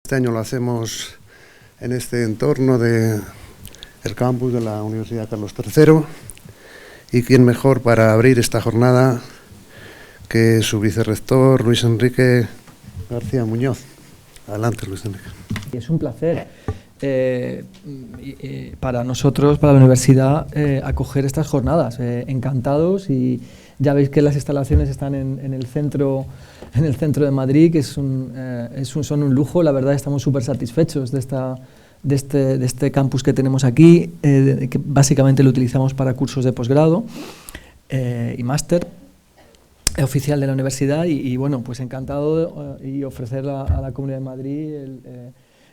Este año lo hacemos en este entorno del campus de la Universidad Carlos III, y quién mejor para abrir esta jornada que su vicerrector Luis Enrique García Muñoz. Adelante, Luis Enrique. Es un placer para nosotros, para la universidad, acoger estas jornadas. Encantados, y ya veis que las instalaciones están en el centro de Madrid, que son un lujo. La verdad, estamos súper satisfechos de este campus que tenemos aquí, que básicamente lo utilizamos para cursos de posgrado y máster oficial de la universidad, y bueno, pues encantado y ofrecer a la Comunidad de Madrid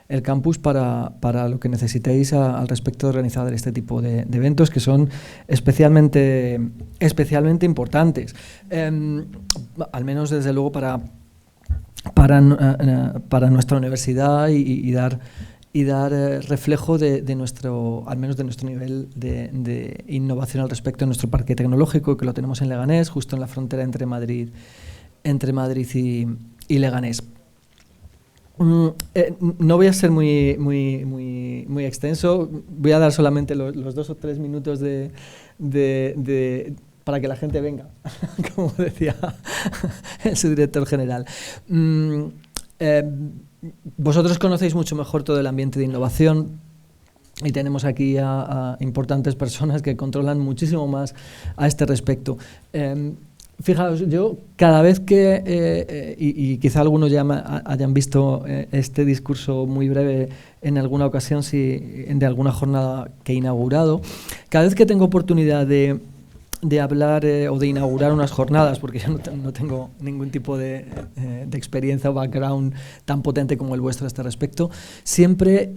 el campus para lo que necesitéis al respecto de organizar este tipo de eventos, que son especialmente importantes, al menos desde luego para nuestra universidad, y dar reflejo de nuestro, al menos de nuestro nivel de innovación al respecto de nuestro parque tecnológico, que lo tenemos en Leganés, justo en la frontera entre Madrid y Leganés. No voy a ser muy extenso, voy a dar solamente los 2 o 3 minutos para que la gente venga, como decía el subdirector general. Vosotros conocéis mucho mejor todo el ambiente de innovación, y tenemos aquí a importantes personas que controlan muchísimo más a este respecto. Fijaos, yo cada vez que, y quizá algunos ya hayan visto este discurso muy breve en alguna ocasión, de alguna jornada que he inaugurado, cada vez que tengo oportunidad de hablar o de inaugurar unas jornadas, porque yo no tengo ningún tipo de experiencia o background tan potente como el vuestro a este respecto, siempre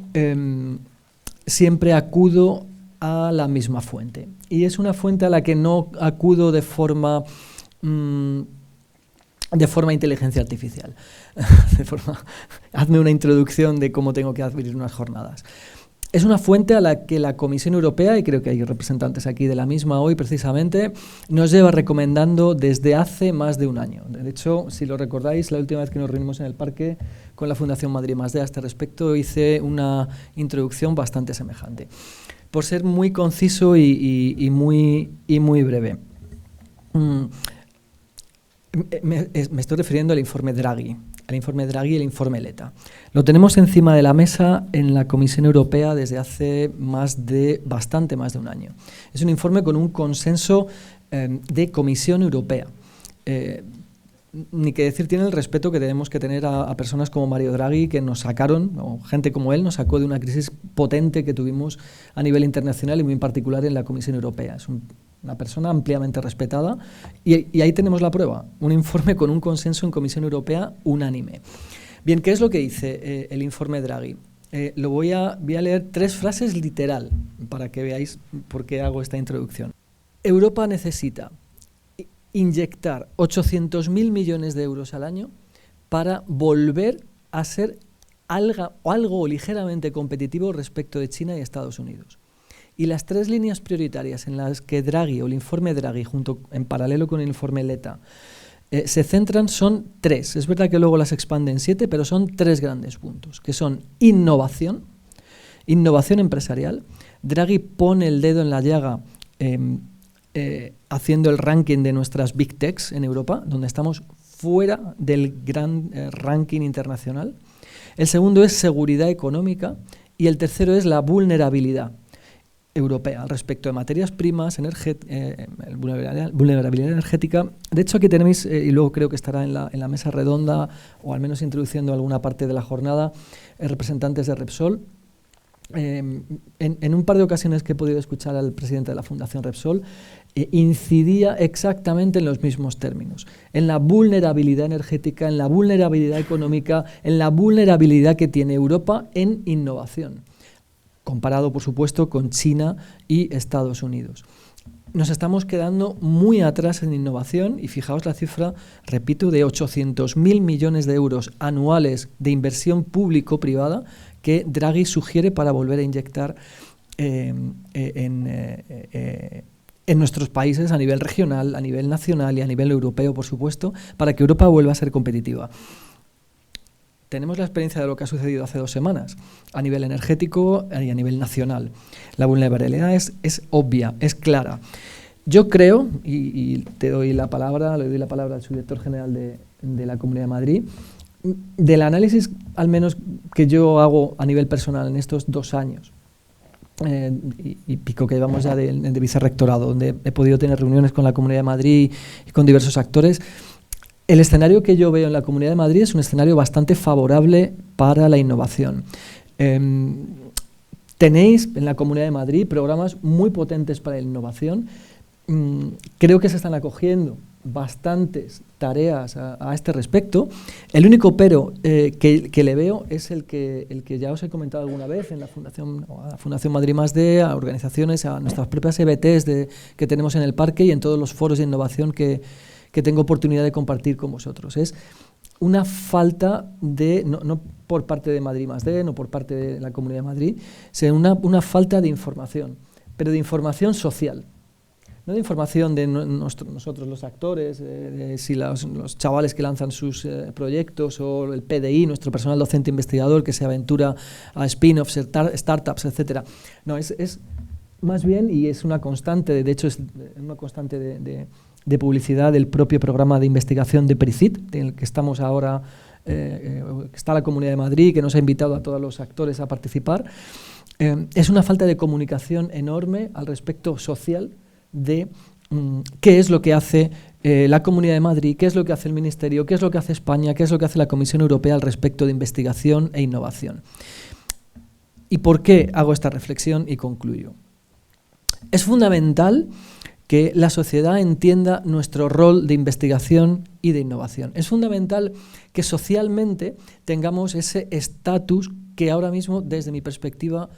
acudo a la misma fuente. Y es una fuente a la que no acudo de forma inteligencia artificial. Hazme una introducción de cómo tengo que abrir unas jornadas. Es una fuente a la que la Comisión Europea, y creo que hay representantes aquí de la misma hoy precisamente, nos lleva recomendando desde hace más de un año. De hecho, si lo recordáis, la última vez que nos reunimos en el parque con la Fundación Madrid +D a este respecto, hice una introducción bastante semejante. Por ser muy conciso y muy breve. Me estoy refiriendo al informe Draghi. El informe Draghi y el informe Letta. Lo tenemos encima de la mesa en la Comisión Europea desde hace bastante más de un año. Es un informe con un consenso de Comisión Europea. Ni que decir tiene el respeto que tenemos que tener a personas como Mario Draghi, que nos sacaron, o gente como él, nos sacó de una crisis potente que tuvimos a nivel internacional y muy en particular en la Comisión Europea. Es una persona ampliamente respetada, y ahí tenemos la prueba, un informe con un consenso en Comisión Europea unánime. Bien, ¿qué es lo que dice el informe Draghi? Voy a leer 3 frases literal para que veáis por qué hago esta introducción. Europa necesita inyectar 800.000 millones de euros al año para volver a ser algo ligeramente competitivo respecto de China y Estados Unidos. Y las 3 líneas prioritarias en las que Draghi, o el informe Draghi, en paralelo con el informe Letta, se centran son 3. Es verdad que luego las expande en 7, pero son 3 grandes puntos, que son innovación empresarial. Draghi pone el dedo en la llaga haciendo el ranking de nuestras Big Techs en Europa, donde estamos fuera del gran ranking internacional. El segundo es seguridad económica, y el tercero es la vulnerabilidad europea respecto de materias primas, vulnerabilidad energética. De hecho, aquí tenéis, y luego creo que estará en la mesa redonda, o al menos introduciendo alguna parte de la jornada, representantes de Repsol. En un par de ocasiones que he podido escuchar al presidente de la Fundación Repsol, incidía exactamente en los mismos términos, en la vulnerabilidad energética, en la vulnerabilidad económica, en la vulnerabilidad que tiene Europa en innovación, comparado, por supuesto, con China y Estados Unidos. Nos estamos quedando muy atrás en innovación, y fijaos la cifra, repito, de 800.000 millones de euros anuales de inversión público-privada que Draghi sugiere para volver a inyectar en nuestros países a nivel regional, a nivel nacional y a nivel europeo, por supuesto, para que Europa vuelva a ser competitiva. tenemos la experiencia de lo que ha sucedido hace 2 semanas a nivel energético y a nivel nacional. La vulnerabilidad es obvia, es clara. Yo creo, y te doy la palabra, le doy la palabra al subdirector general de la Comunidad de Madrid, del análisis al menos que yo hago a nivel personal en estos 2 años y pico que llevamos ya de vicerrectorado, donde he podido tener reuniones con la Comunidad de Madrid y con diversos actores. El escenario que yo veo en la Comunidad de Madrid es un escenario bastante favorable para la innovación. Tenéis en la Comunidad de Madrid programas muy potentes para la innovación. Creo que se están acogiendo bastantes tareas a este respecto. El único pero que le veo es el que ya os he comentado alguna vez en la Fundación Madrid +D, a organizaciones, a nuestras propias EBTs que tenemos en el parque y en todos los foros de innovación que tengo oportunidad de compartir con vosotros. Es una falta de, no por parte de Madrid +D, no por parte de la Comunidad de Madrid, sino una falta de información, pero de información social. No de información de nosotros los actores, si los chavales que lanzan sus proyectos o el PDI, nuestro personal docente investigador que se aventura a spin-offs, startups, etcétera. No, es más bien, y es una constante, de hecho es una constante de publicidad del propio programa de investigación de PERICIT, en el que estamos ahora, que está la Comunidad de Madrid, que nos ha invitado a todos los actores a participar. Es una falta de comunicación enorme al respecto social de qué es lo que hace la Comunidad de Madrid, qué es lo que hace el Ministerio, qué es lo que hace España, qué es lo que hace la Comisión Europea al respecto de investigación e innovación. ¿Y por qué hago esta reflexión y concluyo? Es fundamental que la sociedad entienda nuestro rol de investigación y de innovación. Es fundamental que socialmente tengamos ese estatus que ahora mismo, desde mi perspectiva,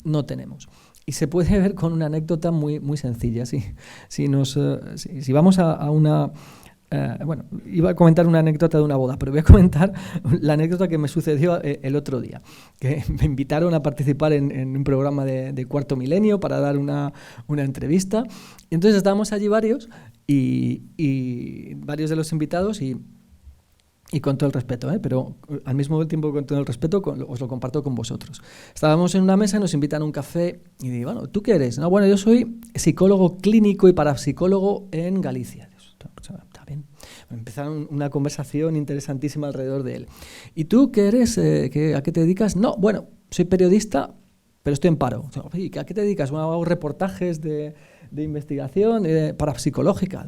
no tenemos. Y se puede ver con una anécdota muy, muy sencilla. Si vamos a una... bueno, iba a comentar una anécdota de una boda, pero voy a comentar la anécdota que me sucedió el otro día, que me invitaron a participar en un programa de Cuarto Milenio para dar una entrevista. Entonces estábamos allí varios y varios de los invitados y con todo el respeto, pero al mismo tiempo con todo el respeto os lo comparto con vosotros. Estábamos en una mesa, nos invitan a un café y digo, bueno, ¿tú qué eres? No, bueno, yo soy psicólogo clínico y parapsicólogo en Galicia. Está bien. Empezaron una conversación interesantísima alrededor de él. ¿Y tú qué eres? ¿A qué te dedicas? No, bueno, soy periodista, pero estoy en paro. ¿Y a qué te dedicas? Bueno, hago reportajes de investigación parapsicológica.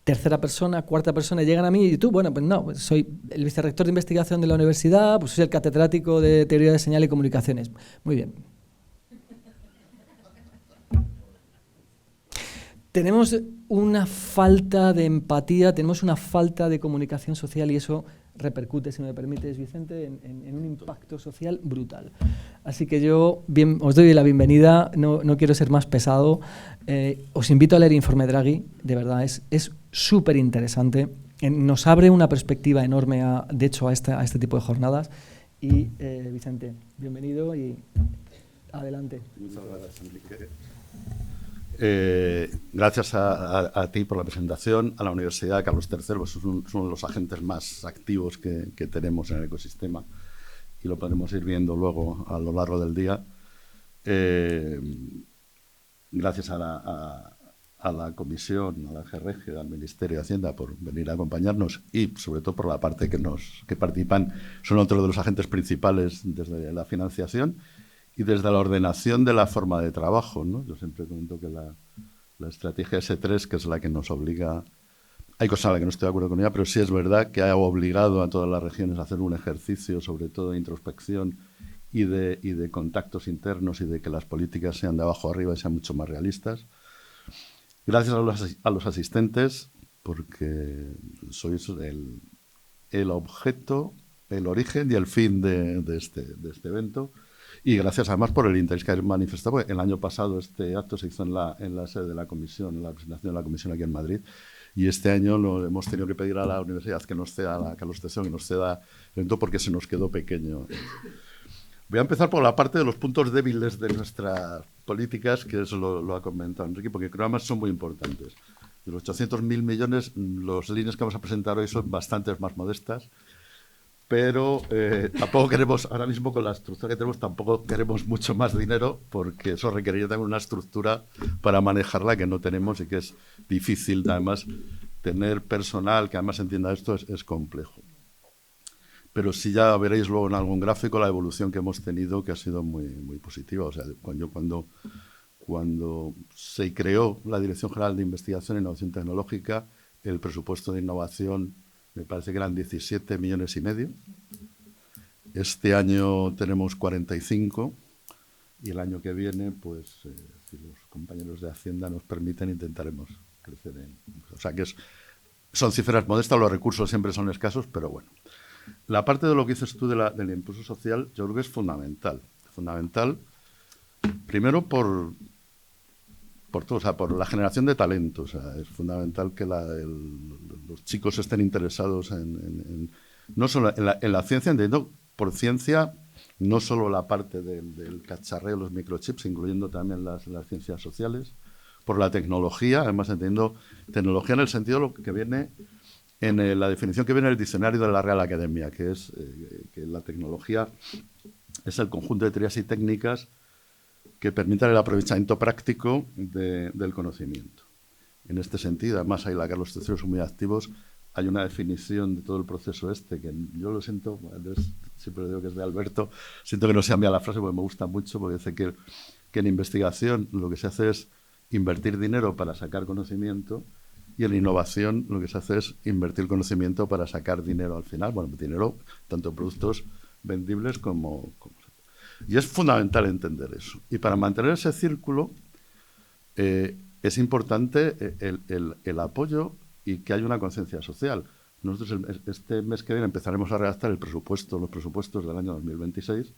Tercera persona, cuarta persona, llegan a mí y tú, bueno, pues no, soy el vicerrector de investigación de la universidad, pues soy el catedrático de teoría de señal y comunicaciones. Muy bien. Tenemos una falta de empatía, tenemos una falta de comunicación social y eso repercute, si me permites, Vicente, en un impacto social brutal. Así que yo os doy la bienvenida, no quiero ser más pesado, os invito a leer Informe Draghi, de verdad, es súper interesante, nos abre una perspectiva enorme, de hecho, a este tipo de jornadas. Y Vicente, bienvenido y adelante. Muchas gracias, Enrique. Gracias a ti por la presentación, a la Universidad de Carlos III, pues es uno de los agentes más activos que tenemos en el ecosistema y lo podremos ir viendo luego a lo largo del día. Gracias a la Comisión, a la GREG, al Ministerio de Hacienda por venir a acompañarnos y sobre todo por la parte que participan, son otro de los agentes principales desde la financiación y desde la ordenación de la forma de trabajo, ¿no? Yo siempre comento que la estrategia S3, que es la que nos obliga, hay cosas en las que no estoy de acuerdo con ella, pero sí es verdad que ha obligado a todas las regiones a hacer un ejercicio, sobre todo de introspección y de contactos internos y de que las políticas sean de abajo arriba y sean mucho más realistas. Gracias a los asistentes, porque sois el objeto, el origen y el fin de este evento. Y gracias además por el interés que habéis manifestado, porque el año pasado este acto se hizo en la sede de la comisión, en la presentación de la comisión aquí en Madrid, y este año hemos tenido que pedir a la universidad que nos ceda, a la Carlos III, que nos ceda el evento porque se nos quedó pequeño. Voy a empezar por la parte de los puntos débiles de nuestras políticas, que eso lo ha comentado Enrique, porque creo que además son muy importantes. De los 800.000 millones, las líneas que vamos a presentar hoy son bastantes más modestas, pero tampoco queremos, ahora mismo con la estructura que tenemos, tampoco queremos mucho más dinero, porque eso requeriría también una estructura para manejarla que no tenemos y que es difícil, además, tener personal que además entienda esto es complejo. Pero sí ya veréis luego en algún gráfico la evolución que hemos tenido, que ha sido muy, muy positiva. O sea, cuando se creó la Dirección General de Investigación e Innovación Tecnológica, el presupuesto de innovación me parece que eran 17,5 millones. Este año tenemos 45 y el año que viene, pues, si los compañeros de Hacienda nos permiten, intentaremos crecer o sea, que son cifras modestas, los recursos siempre son escasos, pero bueno. La parte de lo que dices tú del impulso social, yo creo que es fundamental. Fundamental, primero por todo, o sea, por la generación de talento. O sea, es fundamental que los chicos estén interesados no solo en la ciencia, entendiendo por ciencia no solo la parte del cacharreo, los microchips, incluyendo también las ciencias sociales, por la tecnología, además entendiendo tecnología en el sentido de lo que viene en la definición que viene en el diccionario de la Real Academia, que es que la tecnología es el conjunto de teorías y técnicas que permitan el aprovechamiento práctico del conocimiento. En este sentido, además ahí la Carlos III son muy activos, hay una definición de todo el proceso que yo lo siento, siempre digo que es de Alberto, siento que no sea mía la frase porque me gusta mucho, porque dice que en investigación lo que se hace es invertir dinero para sacar conocimiento, y en innovación lo que se hace es invertir conocimiento para sacar dinero al final. Bueno, dinero tanto en productos vendibles como... Y es fundamental entender eso. Y para mantener ese círculo es importante el apoyo y que haya una conciencia social. Nosotros este mes que viene empezaremos a redactar los presupuestos del año 2026,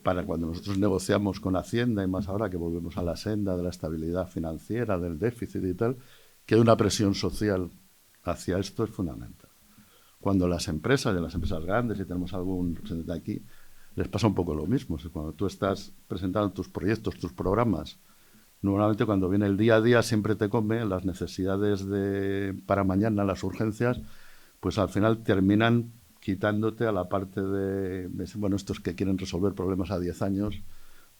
para cuando nosotros negociamos con Hacienda, y más ahora que volvemos a la senda de la estabilidad financiera, del déficit y tal, que hay una presión social hacia esto es fundamental. Cuando las empresas, grandes, y tenemos algún representante aquí, les pasa un poco lo mismo. O sea, cuando tú estás presentando tus proyectos, tus programas, normalmente cuando viene el día a día siempre te come las necesidades para mañana, las urgencias, pues al final terminan quitándote a la parte estos que quieren resolver problemas a 10 años,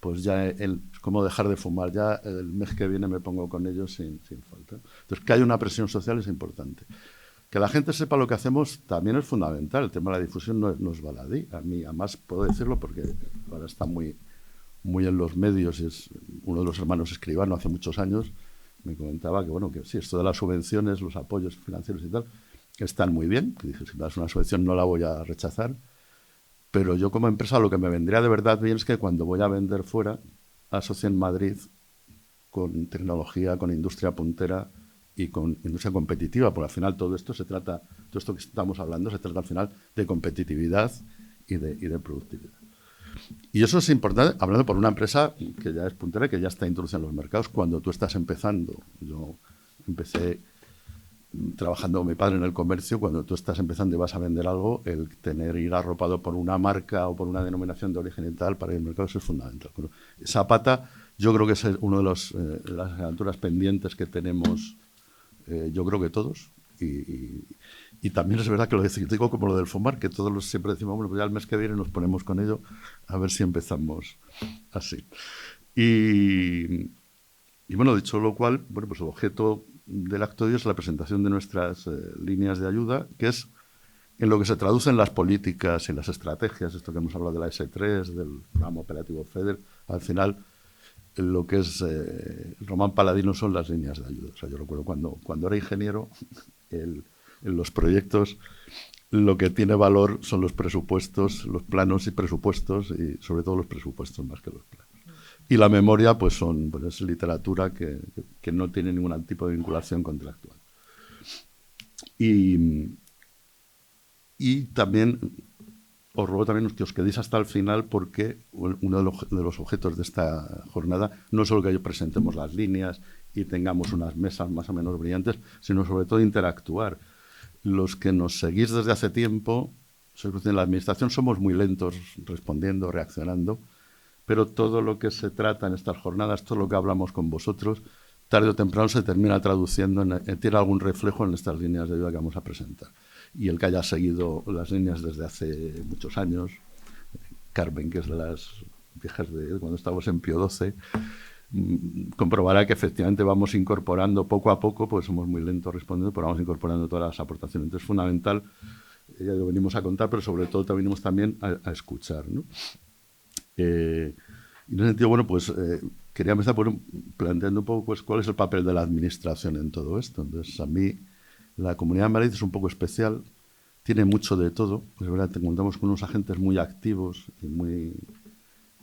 pues ya es como dejar de fumar. Ya el mes que viene me pongo con ellos sin falta. Entonces, que haya una presión social es importante. Que la gente sepa lo que hacemos también es fundamental. El tema de la difusión no es baladí. A mí, además, puedo decirlo porque ahora está muy en los medios. Es uno de los hermanos Escribano, hace muchos años, me comentaba que sí, esto de las subvenciones, los apoyos financieros y tal, están muy bien, que dije, si me das una subvención no la voy a rechazar, pero yo como empresa lo que me vendría de verdad bien es que cuando voy a vender fuera, asocien Madrid con tecnología, con industria puntera y con industria competitiva, porque al final todo esto que estamos hablando se trata al final de competitividad y de productividad. Y eso es importante, hablando por una empresa que ya es puntera, que ya está introducida en los mercados. Cuando tú estás empezando, yo empecé trabajando con mi padre en el comercio, cuando tú estás empezando y vas a vender algo, el ir arropado por una marca o por una denominación de origen y tal para ir al mercado, eso es fundamental. Esa pata yo creo que es uno de las asignaturas pendientes que tenemos, yo creo que todos, y también es verdad que lo digo como lo del fumar, que todos siempre decimos, bueno, pues ya el mes que viene nos ponemos con ello, a ver si empezamos así. Y bueno, dicho lo cual, bueno, pues el objeto del acto de hoy es la presentación de nuestras líneas de ayuda, que es en lo que se traducen las políticas y las estrategias, esto que hemos hablado de la S3, del programa operativo FEDER, al final lo que es Román Paladino son las líneas de ayuda. O sea, yo recuerdo cuando era ingeniero, en los proyectos lo que tiene valor son los presupuestos, los planos y presupuestos, y sobre todo los presupuestos más que los planos. Y la memoria pues es literatura que no tiene ningún tipo de vinculación contractual. Y también os ruego también que os quedéis hasta el final, porque uno de los objetos de esta jornada no es solo que presentemos las líneas y tengamos unas mesas más o menos brillantes, sino sobre todo interactuar. Los que nos seguís desde hace tiempo, en la administración somos muy lentos respondiendo, reaccionando, pero todo lo que se trata en estas jornadas, todo lo que hablamos con vosotros, tarde o temprano se termina traduciendo, tiene algún reflejo en estas líneas de ayuda que vamos a presentar. y el que haya seguido las líneas desde hace muchos años, Carmen, que es de las viejas de cuando estábamos en Pío XII, comprobará que efectivamente vamos incorporando poco a poco, pues somos muy lentos respondiendo, pero vamos incorporando todas las aportaciones. Entonces es fundamental, ya lo venimos a contar, pero sobre todo venimos también a escuchar, ¿no? Y en ese sentido, bueno, pues quería empezar planteando un poco pues, cuál es el papel de la administración en todo esto. Entonces, a mí la Comunidad de Madrid es un poco especial, tiene mucho de todo. Es verdad, contamos con unos agentes muy activos y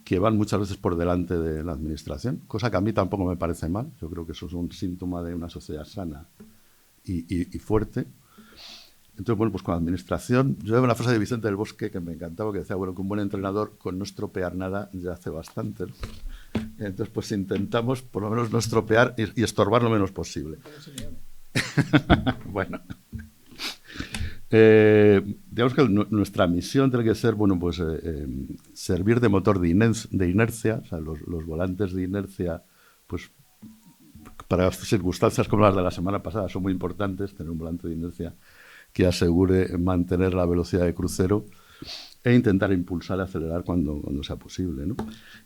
que van muchas veces por delante de la administración, cosa que a mí tampoco me parece mal. Yo creo que eso es un síntoma de una sociedad sana y fuerte. Entonces, bueno, pues con la administración, yo veo una frase de Vicente del Bosque que me encantaba, que decía, bueno, que un buen entrenador con no estropear nada ya hace bastante, ¿no? Entonces, pues intentamos por lo menos no estropear y estorbar lo menos posible. Bueno. Digamos que nuestra misión tiene que ser, bueno, pues servir de motor de inercia, o sea, los volantes de inercia, pues para circunstancias como las de la semana pasada son muy importantes, tener un volante de inercia que asegure mantener la velocidad de crucero e intentar impulsar y acelerar cuando sea posible, ¿no?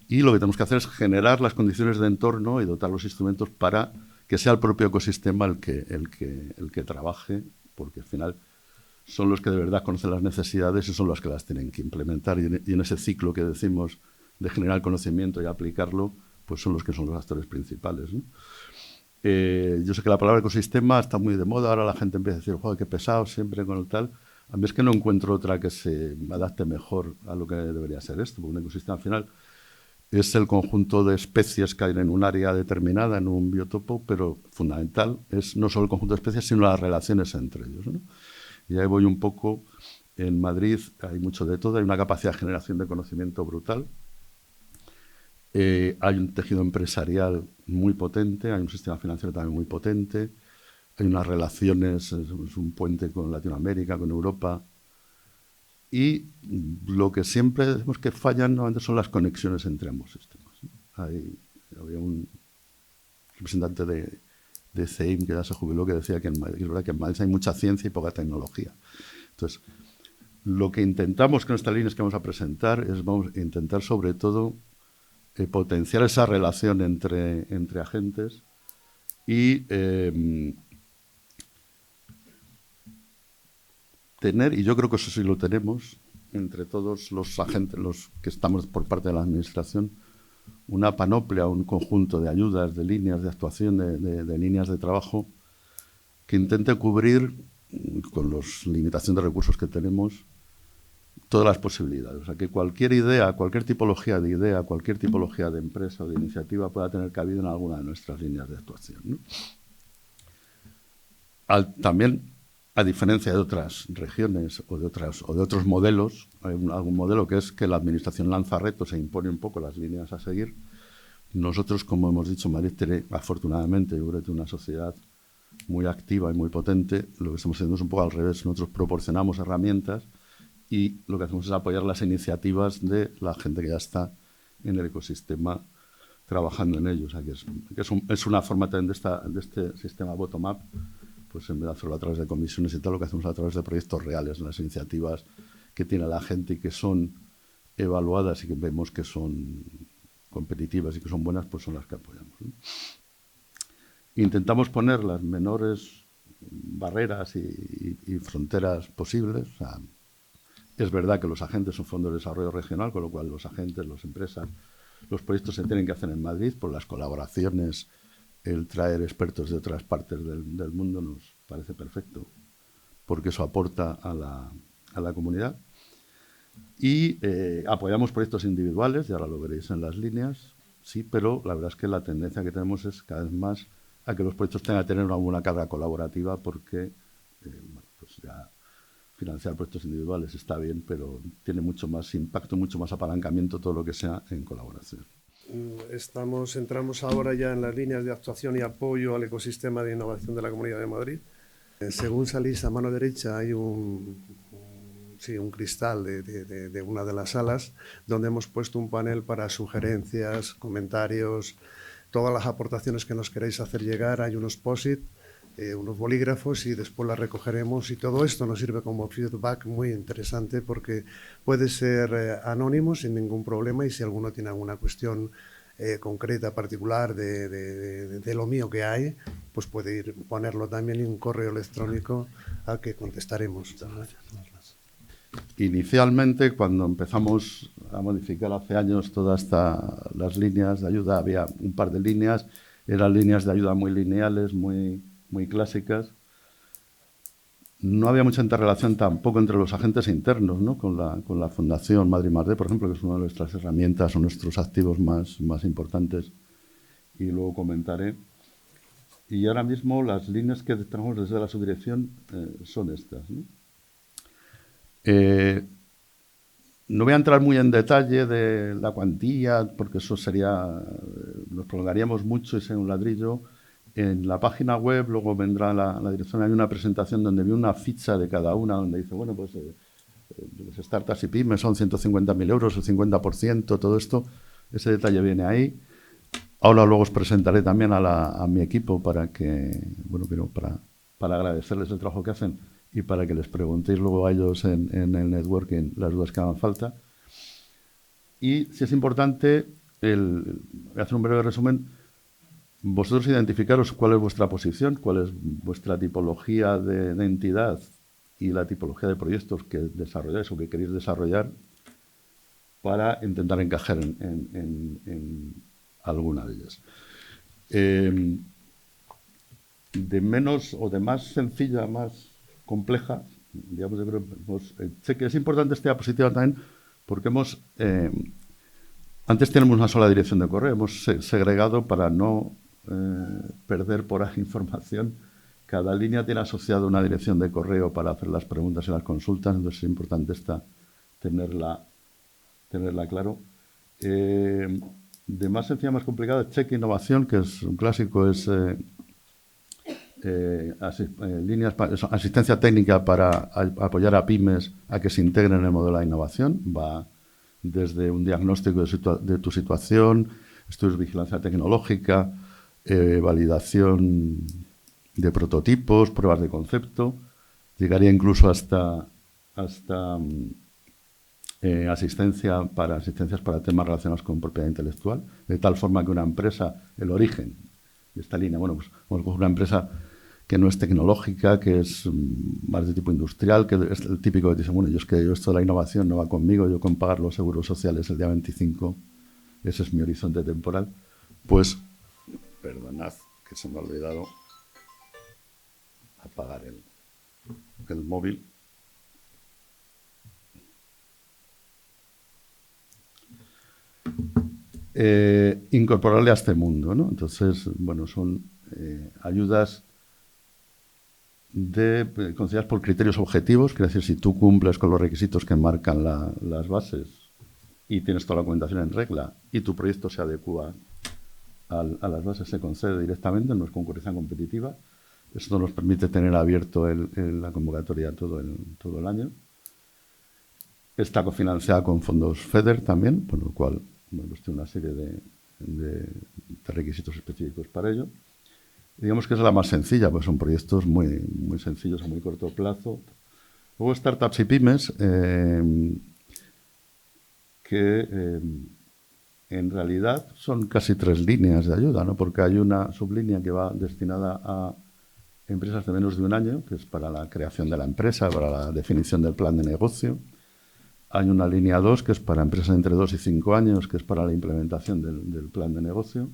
Y lo que tenemos que hacer es generar las condiciones de entorno y dotar los instrumentos para que sea el propio ecosistema el que trabaje, porque al final son los que de verdad conocen las necesidades y son los que las tienen que implementar. Y en ese ciclo que decimos de generar conocimiento y aplicarlo, pues son los que son los actores principales, ¿no? Yo sé que la palabra ecosistema está muy de moda, ahora la gente empieza a decir, joder, qué pesado, siempre con el tal. A mí es que no encuentro otra que se adapte mejor a lo que debería ser esto, porque un ecosistema al final es el conjunto de especies que hay en un área determinada, en un biotopo, pero fundamental es no solo el conjunto de especies, sino las relaciones entre ellos, ¿no? Y ahí voy un poco. En Madrid hay mucho de todo, hay una capacidad de generación de conocimiento brutal. Hay un tejido empresarial muy potente, hay un sistema financiero también muy potente, hay unas relaciones, es un puente con Latinoamérica, con Europa. Y lo que siempre decimos que fallan normalmente son las conexiones entre ambos sistemas, ¿no? Había un representante de CEIM que ya se jubiló que decía que en Madrid, es verdad que en Madrid hay mucha ciencia y poca tecnología. Entonces, lo que intentamos con estas líneas que vamos a presentar es vamos a intentar sobre todo potenciar esa relación entre agentes y tener, y yo creo que eso sí lo tenemos, entre todos los agentes, los que estamos por parte de la administración, una panoplia, un conjunto de ayudas, de líneas de actuación, de líneas de trabajo que intente cubrir, con las limitaciones de recursos que tenemos, todas las posibilidades. O sea, que cualquier idea, cualquier tipología de idea, cualquier tipología de empresa o de iniciativa pueda tener cabida en alguna de nuestras líneas de actuación, ¿no? También, a diferencia de otras regiones o de otros modelos, hay algún modelo que es que la administración lanza retos e impone un poco las líneas a seguir. Nosotros, como hemos dicho, Madrid tiene, afortunadamente, yo creo que una sociedad muy activa y muy potente. Lo que estamos haciendo es un poco al revés. Nosotros proporcionamos herramientas y lo que hacemos es apoyar las iniciativas de la gente que ya está en el ecosistema trabajando en ello. O sea, que es una forma también de este sistema bottom-up, pues en vez de hacerlo a través de comisiones y tal, lo que hacemos a través de proyectos reales, las iniciativas que tiene la gente y que son evaluadas y que vemos que son competitivas y que son buenas, pues son las que apoyamos, ¿no? Intentamos poner las menores barreras y fronteras posibles. O sea, es verdad que los agentes son fondos de desarrollo regional, con lo cual los agentes, las empresas, los proyectos se tienen que hacer en Madrid por las colaboraciones. El traer expertos de otras partes del mundo nos parece perfecto, porque eso aporta a la comunidad. Y apoyamos proyectos individuales, y ahora lo veréis en las líneas, sí, pero la verdad es que la tendencia que tenemos es cada vez más a que los proyectos tengan que tener alguna carga colaborativa, porque bueno, pues ya financiar proyectos individuales está bien, pero tiene mucho más impacto, mucho más apalancamiento todo lo que sea en colaboración. Entramos ahora ya en las líneas de actuación y apoyo al ecosistema de innovación de la Comunidad de Madrid. Según salís a mano derecha hay un cristal de una de las salas donde hemos puesto un panel para sugerencias, comentarios, todas las aportaciones que nos queréis hacer llegar. Hay unos POSIT unos bolígrafos y después las recogeremos, y todo esto nos sirve como feedback muy interesante porque puede ser anónimo sin ningún problema, y si alguno tiene alguna cuestión concreta, particular de lo mío que hay, pues puede ir ponerlo también en un correo electrónico al que contestaremos. Muchas gracias. Inicialmente, cuando empezamos a modificar hace años todas las líneas de ayuda, había un par de líneas, eran líneas de ayuda muy lineales, muy clásicas. No había mucha interrelación tampoco entre los agentes internos, ¿no? con la Fundación Madrid +D, por ejemplo, que es una de nuestras herramientas o nuestros activos más importantes, y luego comentaré. Y ahora mismo las líneas que tenemos desde la subdirección son estas, ¿no? No voy a entrar muy en detalle de la cuantía, porque eso nos prolongaríamos mucho y sería un ladrillo. En la página web, luego vendrá la dirección, hay una presentación donde vi una ficha de cada una, donde dice, bueno, pues los startups y pymes son 150.000 euros, el 50%, todo esto, ese detalle viene ahí. Ahora luego os presentaré también a mi equipo para agradecerles el trabajo que hacen y para que les preguntéis luego a ellos en el networking las dudas que hagan falta. Y si es importante, voy a hacer un breve resumen, vosotros identificaros cuál es vuestra posición, cuál es vuestra tipología de entidad y la tipología de proyectos que desarrolláis o que queréis desarrollar para intentar encajar en alguna de ellas. De menos o de más sencilla a más compleja, digamos, yo creo sé que es importante esta diapositiva también porque antes tenemos una sola dirección de correo, hemos segregado para no perder por ahí información. Cada línea tiene asociado una dirección de correo para hacer las preguntas y las consultas, entonces es importante tenerla claro. De más sencilla a más complicada, Check Innovación, que es un clásico, es asistencia técnica para apoyar a pymes a que se integren en el modelo de innovación. Va desde un diagnóstico de tu situación, estudios de vigilancia tecnológica, validación de prototipos, pruebas de concepto, llegaría incluso hasta asistencias para temas relacionados con propiedad intelectual, de tal forma que una empresa, el origen de esta línea, bueno, pues vamos a coger una empresa que no es tecnológica, que es más de tipo industrial, que es el típico que dice, bueno, yo esto de la innovación no va conmigo, yo con pagar los seguros sociales el día 25, ese es mi horizonte temporal. Pues, perdonad que se me ha olvidado apagar el móvil. Incorporarle a este mundo, ¿no? Entonces, bueno, son ayudas concedidas por criterios objetivos, que es decir, si tú cumples con los requisitos que marcan las bases y tienes toda la documentación en regla y tu proyecto se adecua a las bases, se concede directamente, no es concurrencia competitiva. Esto nos permite tener abierto la convocatoria todo el año. Está cofinanciada con fondos FEDER también, por lo cual pues tiene una serie de requisitos específicos para ello. Digamos que es la más sencilla, pues son proyectos muy sencillos a muy corto plazo. Luego startups y pymes, que en realidad son casi 3 líneas de ayuda, ¿no? Porque hay una sublínea que va destinada a empresas de menos de un año, que es para la creación de la empresa, para la definición del plan de negocio. Hay una línea 2, que es para empresas entre 2 y 5 años, que es para la implementación del plan de negocio.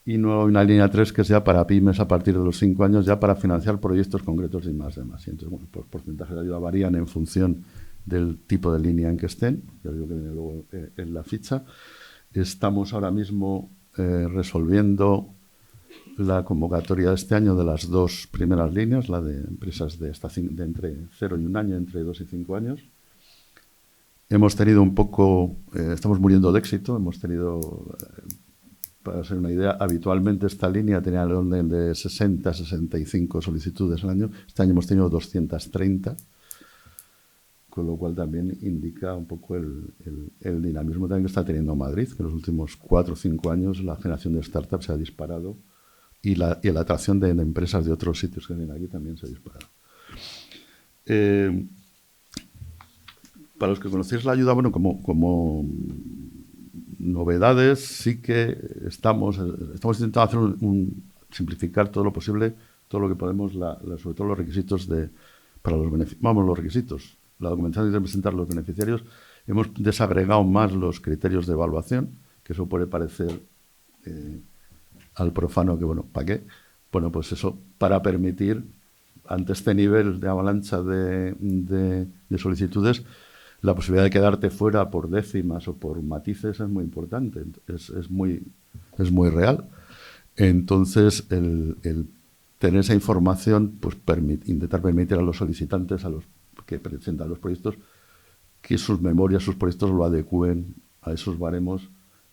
Y luego hay una línea 3, que es ya para pymes a partir de los 5 años, ya para financiar proyectos concretos y más demás. Y entonces, bueno, pues porcentajes de ayuda varían en función del tipo de línea en que estén. Ya digo que viene luego en la ficha. Estamos ahora mismo resolviendo la convocatoria de este año de las 2 primeras líneas, la de empresas de entre 0 y 1 año, entre 2 y 5 años. Hemos tenido estamos muriendo de éxito, hemos tenido, para hacer una idea, habitualmente esta línea tenía el orden de 60, 65 solicitudes al año, este año hemos tenido 230, con lo cual también indica un poco el dinamismo también que está teniendo Madrid, que en los últimos 4 o 5 años la generación de startups se ha disparado y la atracción de empresas de otros sitios que vienen aquí también se ha disparado. Para los que conocéis la ayuda, bueno, como novedades, sí que estamos intentando hacer simplificar todo lo posible, todo lo que podemos, sobre todo los requisitos para los beneficiarios. Vamos, los requisitos. La documentación de presentar a los beneficiarios. Hemos desagregado más los criterios de evaluación, que eso puede parecer al profano que, bueno, ¿para qué? Bueno, pues eso, para permitir, ante este nivel de avalancha de solicitudes, la posibilidad de quedarte fuera por décimas o por matices es muy importante, es muy real. Entonces, el tener esa información, pues intentar permitir a los solicitantes, a los que presentan los proyectos, que sus memorias, sus proyectos lo adecúen a esos baremos,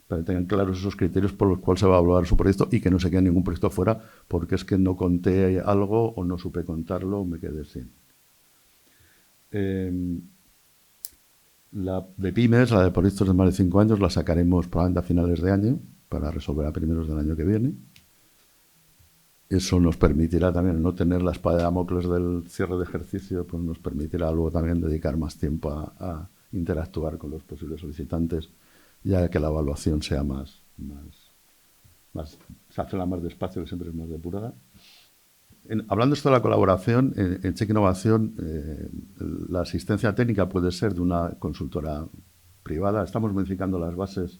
para que tengan claros esos criterios por los cuales se va a evaluar su proyecto y que no se quede ningún proyecto fuera porque es que no conté algo o no supe contarlo o me quedé sin. La de pymes, la de proyectos de más de 5 años, la sacaremos probablemente a finales de año para resolver a primeros del año que viene. Eso nos permitirá también no tener la espada de Damocles del cierre de ejercicio, pues nos permitirá luego también dedicar más tiempo a interactuar con los posibles solicitantes, ya que la evaluación sea se hace más despacio, que siempre es más depurada. Hablando esto de la colaboración, en Check Innovación, la asistencia técnica puede ser de una consultora privada. Estamos modificando las bases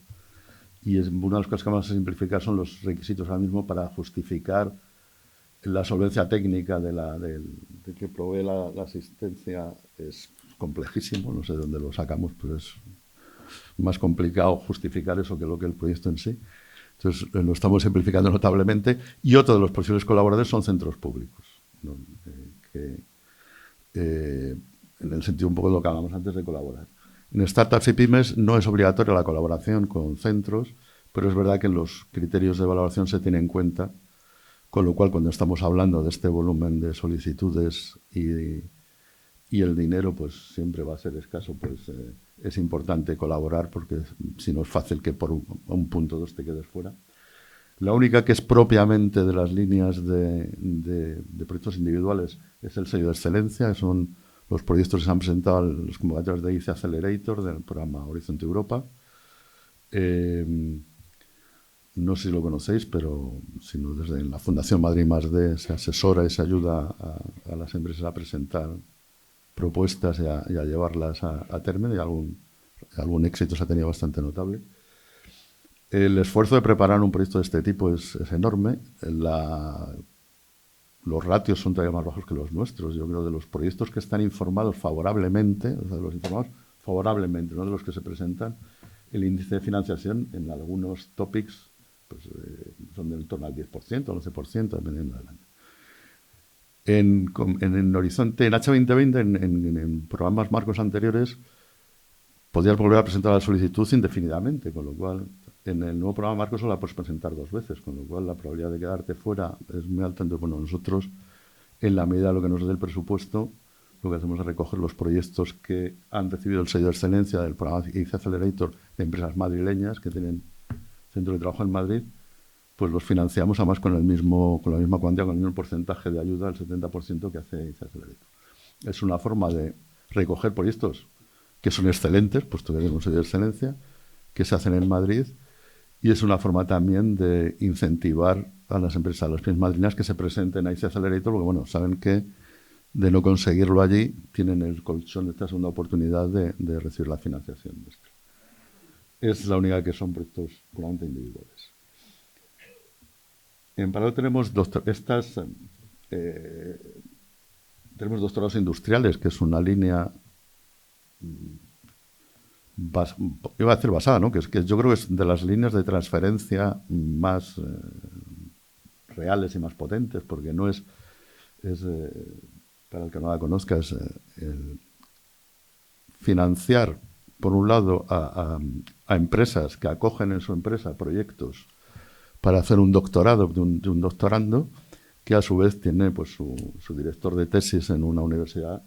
y una de las cosas que vamos a simplificar son los requisitos ahora mismo para justificar la solvencia técnica de que provee la asistencia. Es complejísimo, no sé de dónde lo sacamos, pero es más complicado justificar eso que lo que el proyecto en sí. Entonces, lo estamos simplificando notablemente. Y otro de los posibles colaboradores son centros públicos, ¿no? En el sentido un poco de lo que hablamos antes de colaborar. En startups y pymes no es obligatoria la colaboración con centros, pero es verdad que los criterios de evaluación se tienen en cuenta, con lo cual cuando estamos hablando de este volumen de solicitudes y el dinero, pues siempre va a ser escaso, pues es importante colaborar porque si no es fácil que por un punto o dos te quedes fuera. La única que es propiamente de las líneas de proyectos individuales es el sello de excelencia, son los proyectos que se han presentado en los convocatorios de IC Accelerator del programa Horizonte Europa. No sé si lo conocéis, pero sino desde la Fundación Madrid +D se asesora y se ayuda a las empresas a presentar propuestas y a llevarlas a término, y algún éxito se ha tenido bastante notable. El esfuerzo de preparar un proyecto de este tipo es enorme. Los ratios son todavía más bajos que los nuestros. Yo creo de los proyectos que están informados favorablemente, o sea, de los informados favorablemente, no de los que se presentan, el índice de financiación en algunos topics pues, son del torno al 10%, 11%, dependiendo del año. En Horizonte, en H2020, en programas marcos anteriores, podías volver a presentar la solicitud indefinidamente, con lo cual en el nuevo programa marco solo la puedes presentar 2 veces, con lo cual la probabilidad de quedarte fuera es muy alta. Entonces, bueno, nosotros, en la medida de lo que nos dé el presupuesto, lo que hacemos es recoger los proyectos que han recibido el sello de excelencia del programa IC Accelerator de empresas madrileñas que tienen centro de trabajo en Madrid, pues los financiamos además con la misma cuantía, con el mismo porcentaje de ayuda, el 70% que hace IC Accelerator. Es una forma de recoger proyectos que son excelentes, puesto que tenemos sello de excelencia, que se hacen en Madrid, y es una forma también de incentivar a las empresas, a las pymes madrileñas que se presenten a IC Accelerator, porque bueno, saben que de no conseguirlo allí, tienen el colchón de esta segunda oportunidad de recibir la financiación. Es la única que son proyectos puramente individuales. En paralelo tenemos tenemos doctorados industriales, que es una línea, iba a decir basada, ¿no? que yo creo que es de las líneas de transferencia más reales y más potentes, porque no es para el que no la conozca, es financiar, por un lado, a empresas que acogen en su empresa proyectos para hacer un doctorado de un doctorando, que a su vez tiene pues, su director de tesis en una universidad.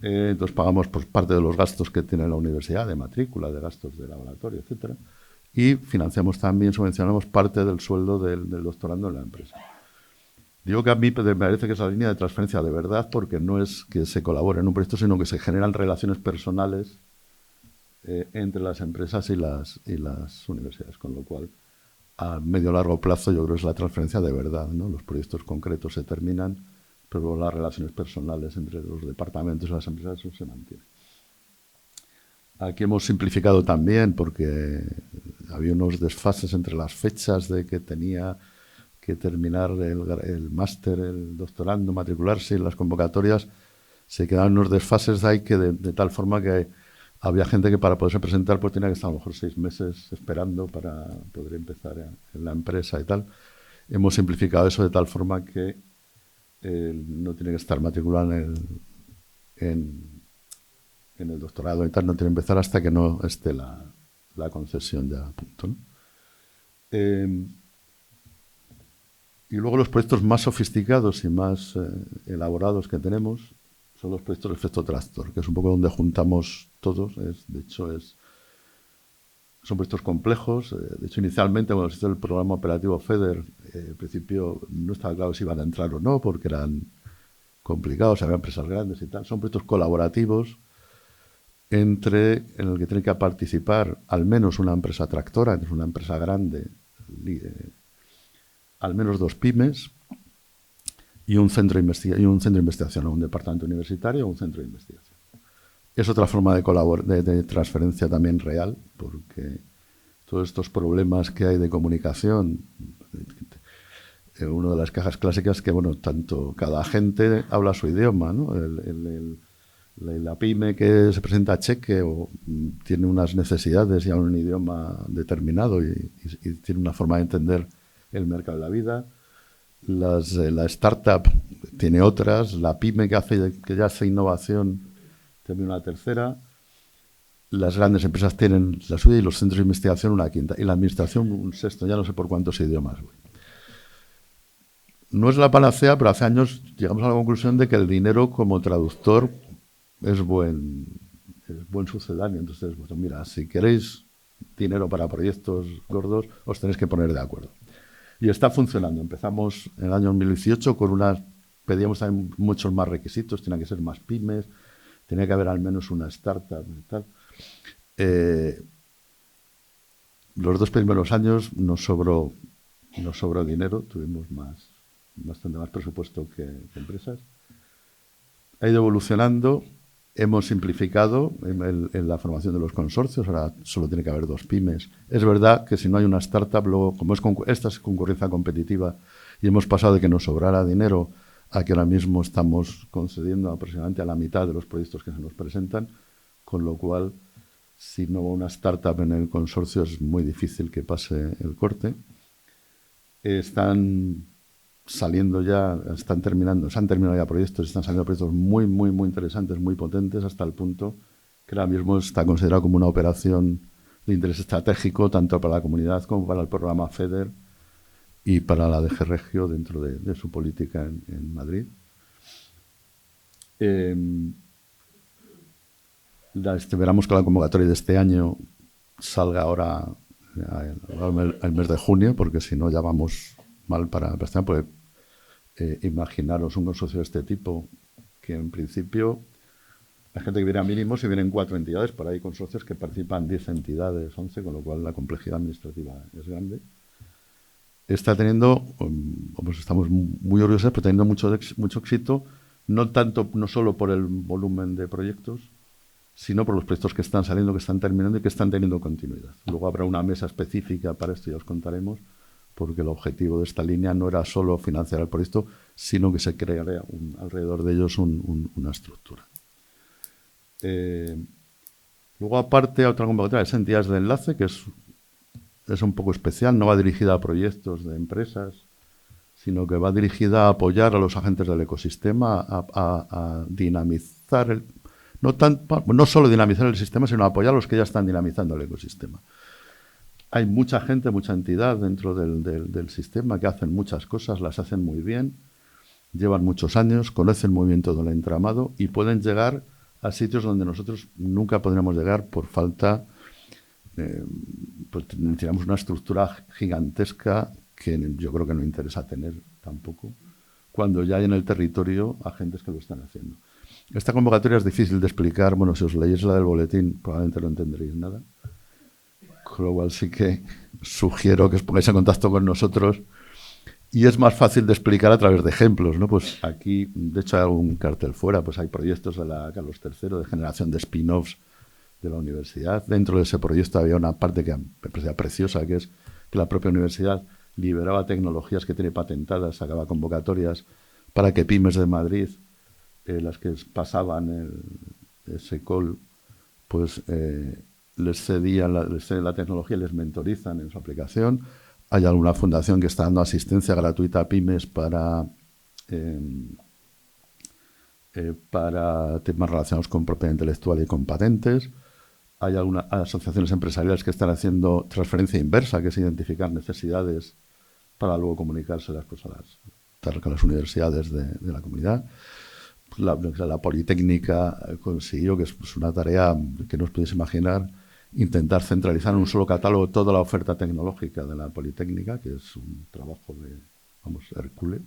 Entonces pagamos pues, parte de los gastos que tiene la universidad, de matrícula, de gastos de laboratorio, etcétera. y financiamos también, subvencionamos parte del sueldo del doctorando en la empresa. Digo que a mí me parece que es la línea de transferencia de verdad, porque no es que se colabore en un proyecto, sino que se generan relaciones personales entre las empresas y las universidades, con lo cual a medio largo plazo yo creo que es la transferencia de verdad, ¿no? Los proyectos concretos se terminan, pero las relaciones personales entre los departamentos y las empresas eso se mantiene. Aquí hemos simplificado también porque había unos desfases entre las fechas de que tenía que terminar el máster, el doctorando, matricularse y las convocatorias. Se quedaban unos desfases ahí que de tal forma que había gente que para poderse presentar pues tenía que estar a lo mejor 6 meses esperando para poder empezar en la empresa y tal. Hemos simplificado eso de tal forma que no tiene que estar matriculado en el doctorado y tal, no tiene que empezar hasta que no esté la concesión ya a punto, ¿no? Y luego los proyectos más sofisticados y más elaborados que tenemos son los proyectos de efecto tractor, que es un poco donde juntamos todos. Son proyectos complejos. De hecho, inicialmente, cuando se hizo el programa operativo FEDER, al principio no estaba claro si iban a entrar o no, porque eran complicados, había empresas grandes y tal. Son proyectos colaborativos en el que tiene que participar al menos una empresa tractora, que es una empresa grande, al menos 2 pymes y un centro de investigación, o un departamento universitario o un centro de investigación. Es otra forma de transferencia también real, porque todos estos problemas que hay de comunicación, una de las quejas clásicas es que, bueno, tanto cada agente habla su idioma, ¿no? La pyme que se presenta a cheque o tiene unas necesidades y habla un idioma determinado y tiene una forma de entender el mercado de la vida. La startup tiene otras, la pyme que ya hace innovación tiene una tercera, las grandes empresas tienen la suya y los centros de investigación una quinta y la administración un sexto, ya no sé por cuántos idiomas voy. No es la panacea, pero hace años llegamos a la conclusión de que el dinero como traductor es buen sucedáneo. Entonces, pues, mira, si queréis dinero para proyectos gordos, os tenéis que poner de acuerdo. Y está funcionando. Empezamos en el año 2018 pedíamos también muchos más requisitos, tenían que ser más pymes, tenía que haber al menos una startup y tal. Los 2 primeros años nos sobró dinero, tuvimos bastante más presupuesto que empresas. Ha ido evolucionando, hemos simplificado en la formación de los consorcios, ahora solo tiene que haber 2 pymes. Es verdad que si no hay una startup, luego, como esta es concurrencia competitiva y hemos pasado de que nos sobrara dinero a que ahora mismo estamos concediendo aproximadamente a la mitad de los proyectos que se nos presentan, con lo cual, si no va una startup en el consorcio, es muy difícil que pase el corte. Se han terminado ya proyectos, están saliendo proyectos muy, muy, muy interesantes, muy potentes, hasta el punto que ahora mismo está considerado como una operación de interés estratégico, tanto para la comunidad como para el programa FEDER y para la DG Regio dentro de su política en Madrid. Esperamos que la convocatoria de este año salga ahora el mes de junio, porque si no ya vamos mal para prestar, pues imaginaros un consorcio de este tipo, que en principio la gente que viene a mínimos y vienen 4 entidades, pero hay consorcios que participan 10 entidades, 11, con lo cual la complejidad administrativa es grande. Está teniendo, pues estamos muy orgullosos, pero teniendo mucho éxito, no solo por el volumen de proyectos, sino por los proyectos que están saliendo, que están terminando y que están teniendo continuidad. Luego habrá una mesa específica para esto, ya os contaremos, porque el objetivo de esta línea no era solo financiar el proyecto, sino que se crearía alrededor de ellos una estructura. Luego, aparte, otra convocatoria es entidades de enlace, que es un poco especial, no va dirigida a proyectos de empresas, sino que va dirigida a apoyar a los agentes del ecosistema, a dinamizar no solo dinamizar el sistema, sino apoyar a los que ya están dinamizando el ecosistema. Hay mucha gente, mucha entidad dentro del sistema que hacen muchas cosas, las hacen muy bien, llevan muchos años, conocen muy bien todo el entramado y pueden llegar a sitios donde nosotros nunca podríamos llegar por falta pues necesitamos una estructura gigantesca que yo creo que no interesa tener tampoco, cuando ya hay en el territorio agentes que lo están haciendo. Esta convocatoria es difícil de explicar. Bueno, si os leéis la del boletín, probablemente no entenderéis nada. Con lo cual sí que sugiero que os pongáis en contacto con nosotros. Y es más fácil de explicar a través de ejemplos, ¿no? Pues aquí, de hecho, hay algún cartel fuera, pues hay proyectos de la Carlos III de generación de spin-offs de la universidad. Dentro de ese proyecto había una parte que me parecía preciosa, que es que la propia universidad liberaba tecnologías que tiene patentadas, sacaba convocatorias para que pymes de Madrid, las que pasaban ese call, pues les cedían la tecnología y les mentorizan en su aplicación. Hay alguna fundación que está dando asistencia gratuita a pymes para temas relacionados con propiedad intelectual y con patentes. Hay algunas asociaciones empresariales que están haciendo transferencia inversa, que es identificar necesidades para luego comunicárselas pues, a las universidades de la comunidad. La Politécnica consiguió, que es pues, una tarea que no os podéis imaginar, intentar centralizar en un solo catálogo toda la oferta tecnológica de la Politécnica, que es un trabajo de, Hércules.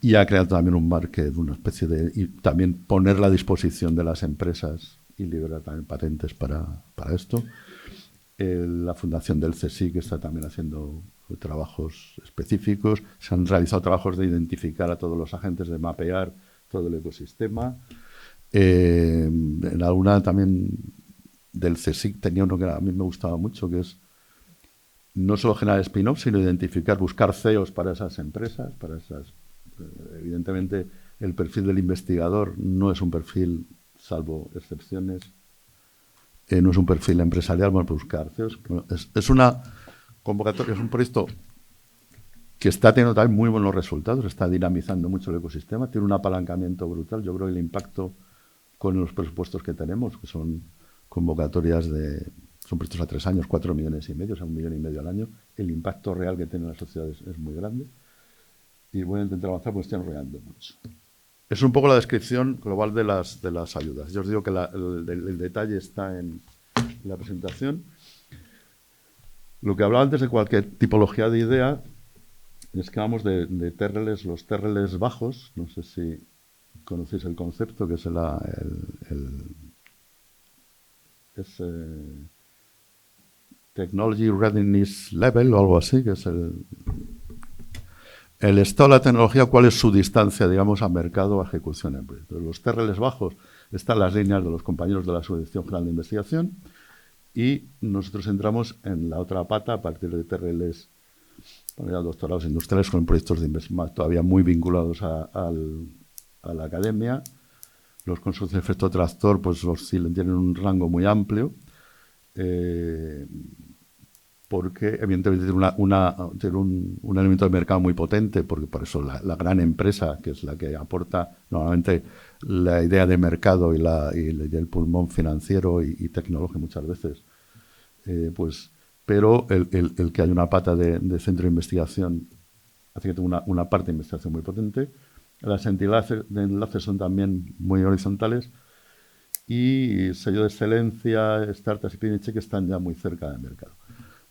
Y ha creado también un market, una especie de... Y también ponerla a disposición de las empresas y liberar también patentes para esto. La fundación del CSIC está también haciendo trabajos específicos. Se han realizado trabajos de identificar a todos los agentes, de mapear todo el ecosistema. En alguna también del CSIC tenía uno que a mí me gustaba mucho, que es no solo generar spin-off, sino identificar, buscar CEOs para esas empresas, para esas... Evidentemente, el perfil del investigador no es un perfil, salvo excepciones, no es un perfil empresarial, bueno, buscar CEOs. Es una convocatoria, es un proyecto que está teniendo también muy buenos resultados, está dinamizando mucho el ecosistema, tiene un apalancamiento brutal. Yo creo que el impacto con los presupuestos que tenemos, que son convocatorias son proyectos a 3 años, 4,5 millones, o sea, 1,5 millones al año, el impacto real que tiene en la sociedad es muy grande. Y voy a intentar avanzar porque estoy enrollando mucho. Es un poco la descripción global de las ayudas. Yo os digo que el detalle está en la presentación. Lo que hablaba antes de cualquier tipología de idea es que vamos de TRLs, los TRLs bajos, no sé si conocéis el concepto, que es Technology Readiness Level o algo así, que es el estado de la tecnología, cuál es su distancia, digamos, a mercado o a ejecución en proyectos. Los TRLs bajos están las líneas de los compañeros de la Subdirección General de Investigación y nosotros entramos en la otra pata a partir de TRLs, doctorados industriales con proyectos de investigación todavía muy vinculados a la academia. Los consorcios de efecto tractor pues tienen un rango muy amplio, porque evidentemente tiene un elemento de mercado muy potente, porque por eso la gran empresa, que es la que aporta normalmente la idea de mercado y el pulmón financiero y tecnológico muchas veces, pero el que haya una pata de centro de investigación hace que tenga una parte de investigación muy potente. Las entidades de enlace son también muy horizontales y sello de excelencia, startups y PNC que están ya muy cerca del mercado.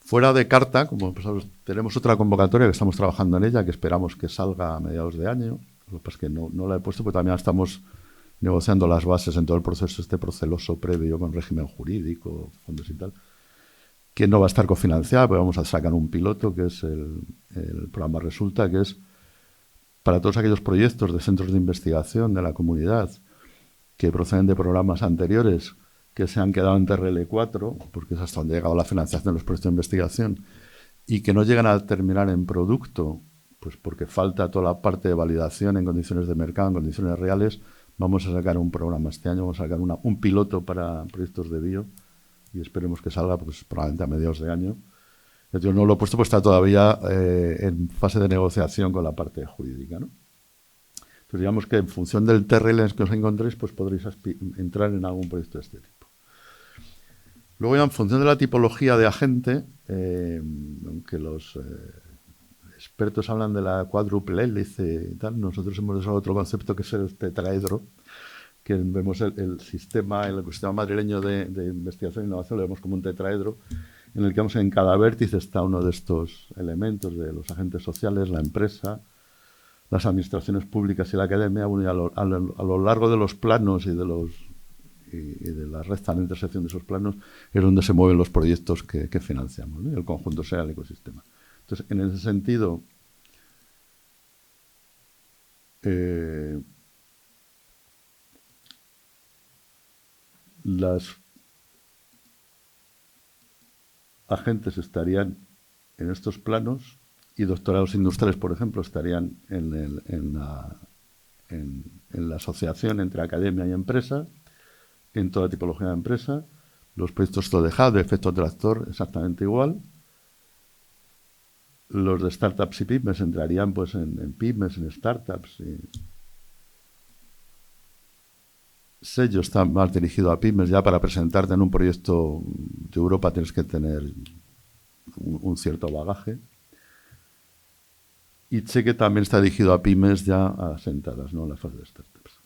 Fuera de carta, como tenemos otra convocatoria que estamos trabajando en ella, que esperamos que salga a mediados de año. Lo que pasa es que no la he puesto, porque también estamos negociando las bases en todo el proceso proceloso previo con régimen jurídico, fondos y tal, que no va a estar cofinanciada, pero vamos a sacar un piloto, que es el programa Resulta, que es para todos aquellos proyectos de centros de investigación de la comunidad que proceden de programas anteriores que se han quedado en TRL4, porque es hasta donde ha llegado la financiación de los proyectos de investigación, y que no llegan a terminar en producto, pues porque falta toda la parte de validación en condiciones de mercado, en condiciones reales. Vamos a sacar un programa este año, vamos a sacar un piloto para proyectos de bio, y esperemos que salga pues, probablemente a mediados de año. Yo no lo he puesto, pues está todavía en fase de negociación con la parte jurídica, ¿no? Entonces, digamos que en función del TRL que os encontréis, pues podréis entrar en algún proyecto de este tipo. Luego ya en función de la tipología de agente, aunque los expertos hablan de la cuádruple hélice y tal, nosotros hemos desarrollado otro concepto que es el tetraedro, que vemos el sistema, el ecosistema madrileño de investigación e innovación, lo vemos como un tetraedro, en el que vemos en cada vértice está uno de estos elementos de los agentes sociales, la empresa, las administraciones públicas y la academia. Bueno, y a lo largo de los planos y de la recta de intersección de esos planos es donde se mueven los proyectos que financiamos, ¿no? Y el conjunto sea el ecosistema. Entonces, en ese sentido, las agentes estarían en estos planos y doctorados industriales, por ejemplo, estarían en la asociación entre academia y empresa, en toda tipología de empresa. Los proyectos TODEJA, de efecto tractor, exactamente igual. Los de startups y pymes entrarían pues en pymes, en startups. Sello está más dirigido a pymes. Ya para presentarte en un proyecto de Europa tienes que tener un cierto bagaje. Y Cheque también está dirigido a pymes ya asentadas, ¿no?, en la fase de startups.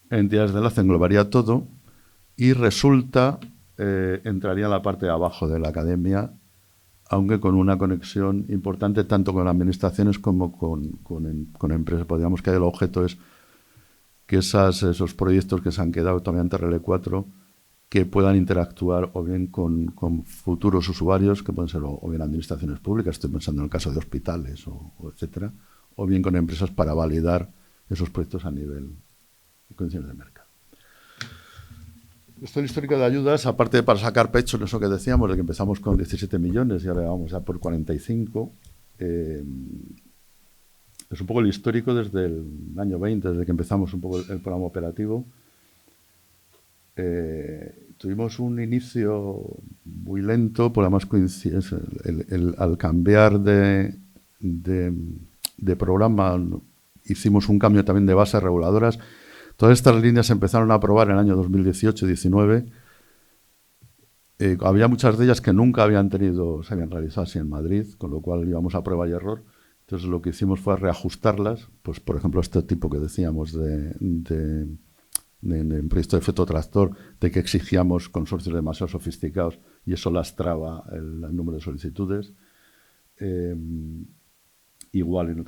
Entidades de enlace englobaría todo y resulta, entraría en la parte de abajo de la academia, aunque con una conexión importante tanto con administraciones como con empresas. Podríamos que el objeto es que esos proyectos que se han quedado todavía en TRL4 que puedan interactuar o bien con futuros usuarios, que pueden ser o bien administraciones públicas, estoy pensando en el caso de hospitales o etcétera, o bien con empresas para validar esos proyectos a nivel de condiciones de mercado. Esto es el histórico de ayudas, aparte de para sacar pecho en eso que decíamos, de que empezamos con 17 millones y ahora vamos ya por 45. Es un poco el histórico desde el año 20, desde que empezamos un poco el programa operativo. Tuvimos un inicio muy lento, por además al cambiar de programa hicimos un cambio también de bases reguladoras. Todas estas líneas se empezaron a aprobar en el año 2018-19. Había muchas de ellas que nunca se habían realizado así en Madrid, con lo cual íbamos a prueba y error. Entonces lo que hicimos fue reajustarlas, pues por ejemplo este tipo que decíamos de proyecto de efecto tractor, de que exigíamos consorcios demasiado sofisticados y eso lastraba el número de solicitudes. Igual en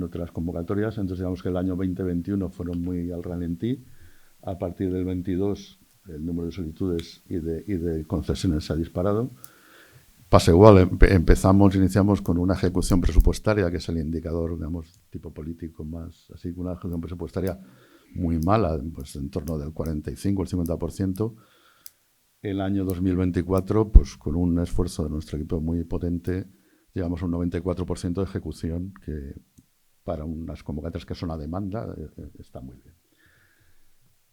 otras convocatorias. Entonces digamos que el año 2021 fueron muy al ralentí. A partir del 22 el número de solicitudes y de concesiones se ha disparado. Pasa igual, iniciamos con una ejecución presupuestaria, que es el indicador, digamos, tipo político más, así, una ejecución presupuestaria muy mala, pues en torno del 45 al 50%. El año 2024, pues con un esfuerzo de nuestro equipo muy potente, llegamos a un 94% de ejecución, que para unas convocatorias que son a demanda está muy bien.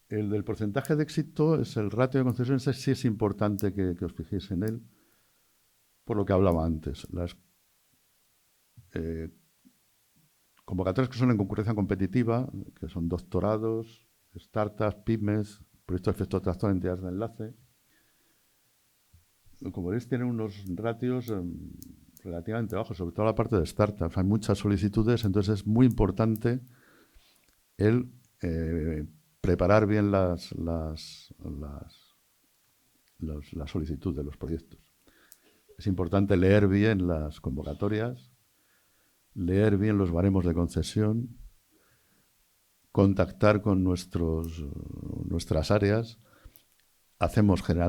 El del porcentaje de éxito es el ratio de concesiones. Sí es importante que os fijéis en él, por lo que hablaba antes. Las convocatorias que son en concurrencia competitiva, que son doctorados, startups, pymes, proyectos de efecto tractor, entidades de enlace, como veis, tienen unos ratios relativamente bajos, sobre todo la parte de startups. Hay muchas solicitudes, entonces es muy importante el preparar bien la solicitud de los proyectos. Es importante leer bien las convocatorias, leer bien los baremos de concesión, contactar con nuestras áreas.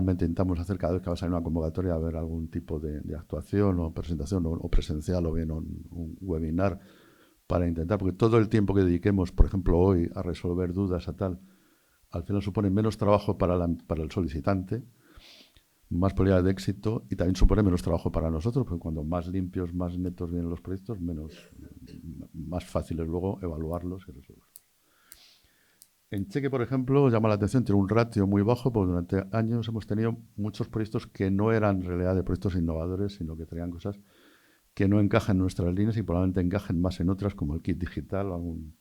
Intentamos hacer cada vez que va a salir una convocatoria a ver algún tipo de actuación o presentación o presencial o bien un webinar para intentar, porque todo el tiempo que dediquemos, por ejemplo, hoy a resolver dudas a tal, al final supone menos trabajo para el solicitante, más probabilidad de éxito y también supone menos trabajo para nosotros, porque cuando más limpios, más netos vienen los proyectos, más fácil es luego evaluarlos y resolverlos. En Cheque, por ejemplo, llama la atención, tiene un ratio muy bajo, porque durante años hemos tenido muchos proyectos que no eran en realidad de proyectos innovadores, sino que traían cosas que no encajan en nuestras líneas y probablemente encajen más en otras, como el kit digital o alguna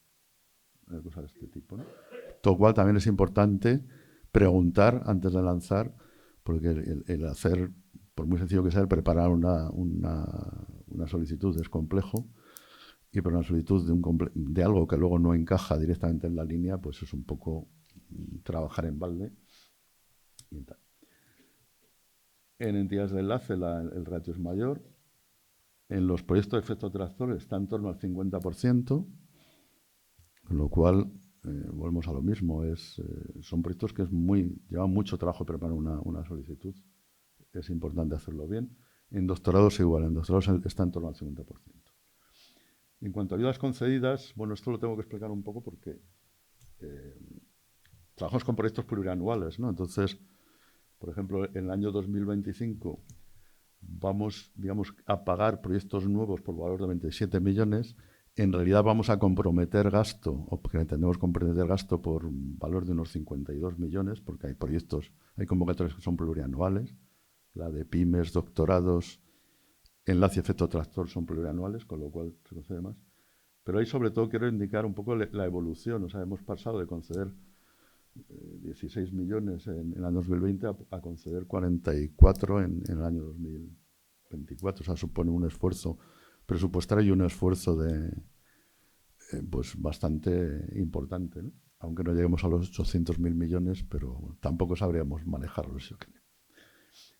cosa de este tipo, ¿no? Todo cual también es importante preguntar antes de lanzar, porque el hacer, por muy sencillo que sea, el preparar una solicitud es complejo y por una solicitud de algo que luego no encaja directamente en la línea, pues es un poco trabajar en balde y tal. En entidades de enlace el ratio es mayor. En los proyectos de efecto tractor está en torno al 50%, con lo cual volvemos a lo mismo. Son proyectos que llevan mucho trabajo preparar una solicitud. Es importante hacerlo bien. En doctorados igual, en doctorados está en torno al 50%. En cuanto a ayudas concedidas, bueno, esto lo tengo que explicar un poco porque trabajamos con proyectos plurianuales, ¿no? Entonces, por ejemplo, en el año 2025 vamos, digamos, a pagar proyectos nuevos por valor de 27 millones. En realidad vamos a comprometer gasto, o porque entendemos comprometer gasto por valor de unos 52 millones, porque hay proyectos, hay convocatorias que son plurianuales. La de pymes, doctorados, enlace y efecto tractor son plurianuales, con lo cual se concede más. Pero ahí sobre todo quiero indicar un poco la evolución. O sea, hemos pasado de conceder 16 millones en el año 2020 a conceder 44 en el año 2024. O sea, supone un esfuerzo presupuestario y un esfuerzo pues bastante importante, ¿no? Aunque no lleguemos a los 800.000 millones, pero tampoco sabríamos manejarlos, yo creo.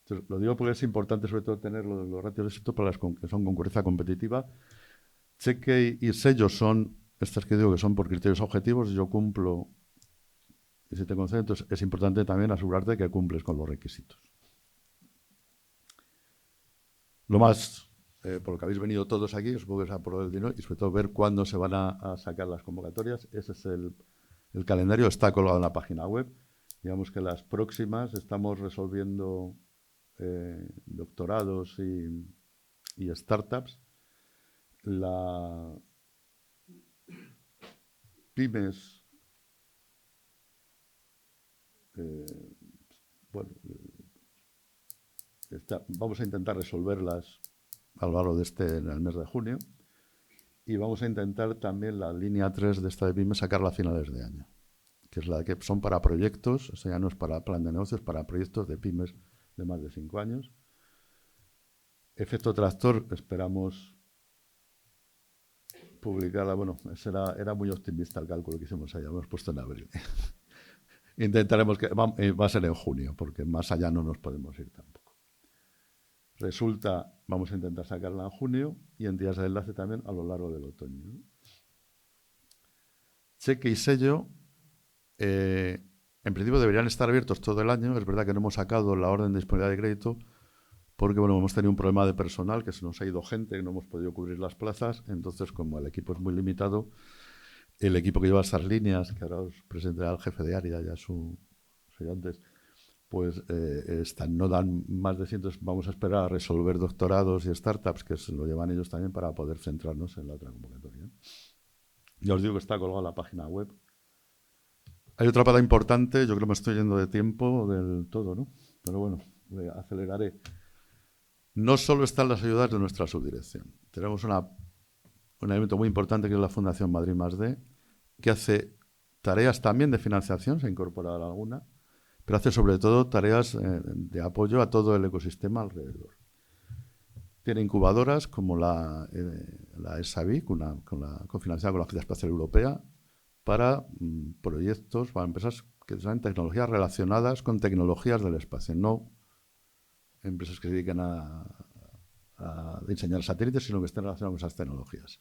Entonces, lo digo porque es importante sobre todo tener los ratios de éxito para las que son concurrencia competitiva. Cheque y sello son, estas que digo que son por criterios objetivos, yo cumplo y si te conceden, entonces es importante también asegurarte que cumples con los requisitos. Lo más, por lo que habéis venido todos aquí, supongo que es a por el dinero y sobre todo ver cuándo se van a sacar las convocatorias. Ese es el calendario, está colgado en la página web. Digamos que las próximas estamos resolviendo doctorados y startups. La pymes, bueno, vamos a intentar resolverlas a lo largo en el mes de junio, y vamos a intentar también la línea 3 de esta de pymes sacarla a finales de año, que es la que son para proyectos, o sea, ya no es para plan de negocios, para proyectos de pymes de más de 5 años. Efecto tractor, esperamos publicarla. Bueno, era muy optimista el cálculo que hicimos allá, hemos puesto en abril. Intentaremos que va a ser en junio, porque más allá no nos podemos ir tampoco. Resulta, vamos a intentar sacarla en junio y en días de enlace también a lo largo del otoño, ¿no? Cheque y sello, en principio deberían estar abiertos todo el año. Es verdad que no hemos sacado la orden de disponibilidad de crédito porque bueno, hemos tenido un problema de personal, que se nos ha ido gente, que no hemos podido cubrir las plazas. Entonces, como el equipo es muy limitado, el equipo que lleva estas líneas, que ahora os presentará al jefe de área, ya su antes, pues no dan más de 100. Vamos a esperar a resolver doctorados y startups, que se lo llevan ellos también, para poder centrarnos en la otra convocatoria. Ya os digo que está colgado en la página web. Hay otra pata importante, yo creo que me estoy yendo de tiempo del todo, ¿no? Pero bueno, aceleraré. No solo están las ayudas de nuestra subdirección. Tenemos un elemento muy importante que es la Fundación Madrid +D, que hace tareas también de financiación, se ha incorporado alguna, pero hace sobre todo tareas de apoyo a todo el ecosistema alrededor. Tiene incubadoras como la ESAVIC, cofinanciada con la Agencia Espacial Europea, para proyectos, para empresas que tienen tecnologías relacionadas con tecnologías del espacio, no empresas que se dedican a diseñar satélites, sino que estén relacionadas con esas tecnologías.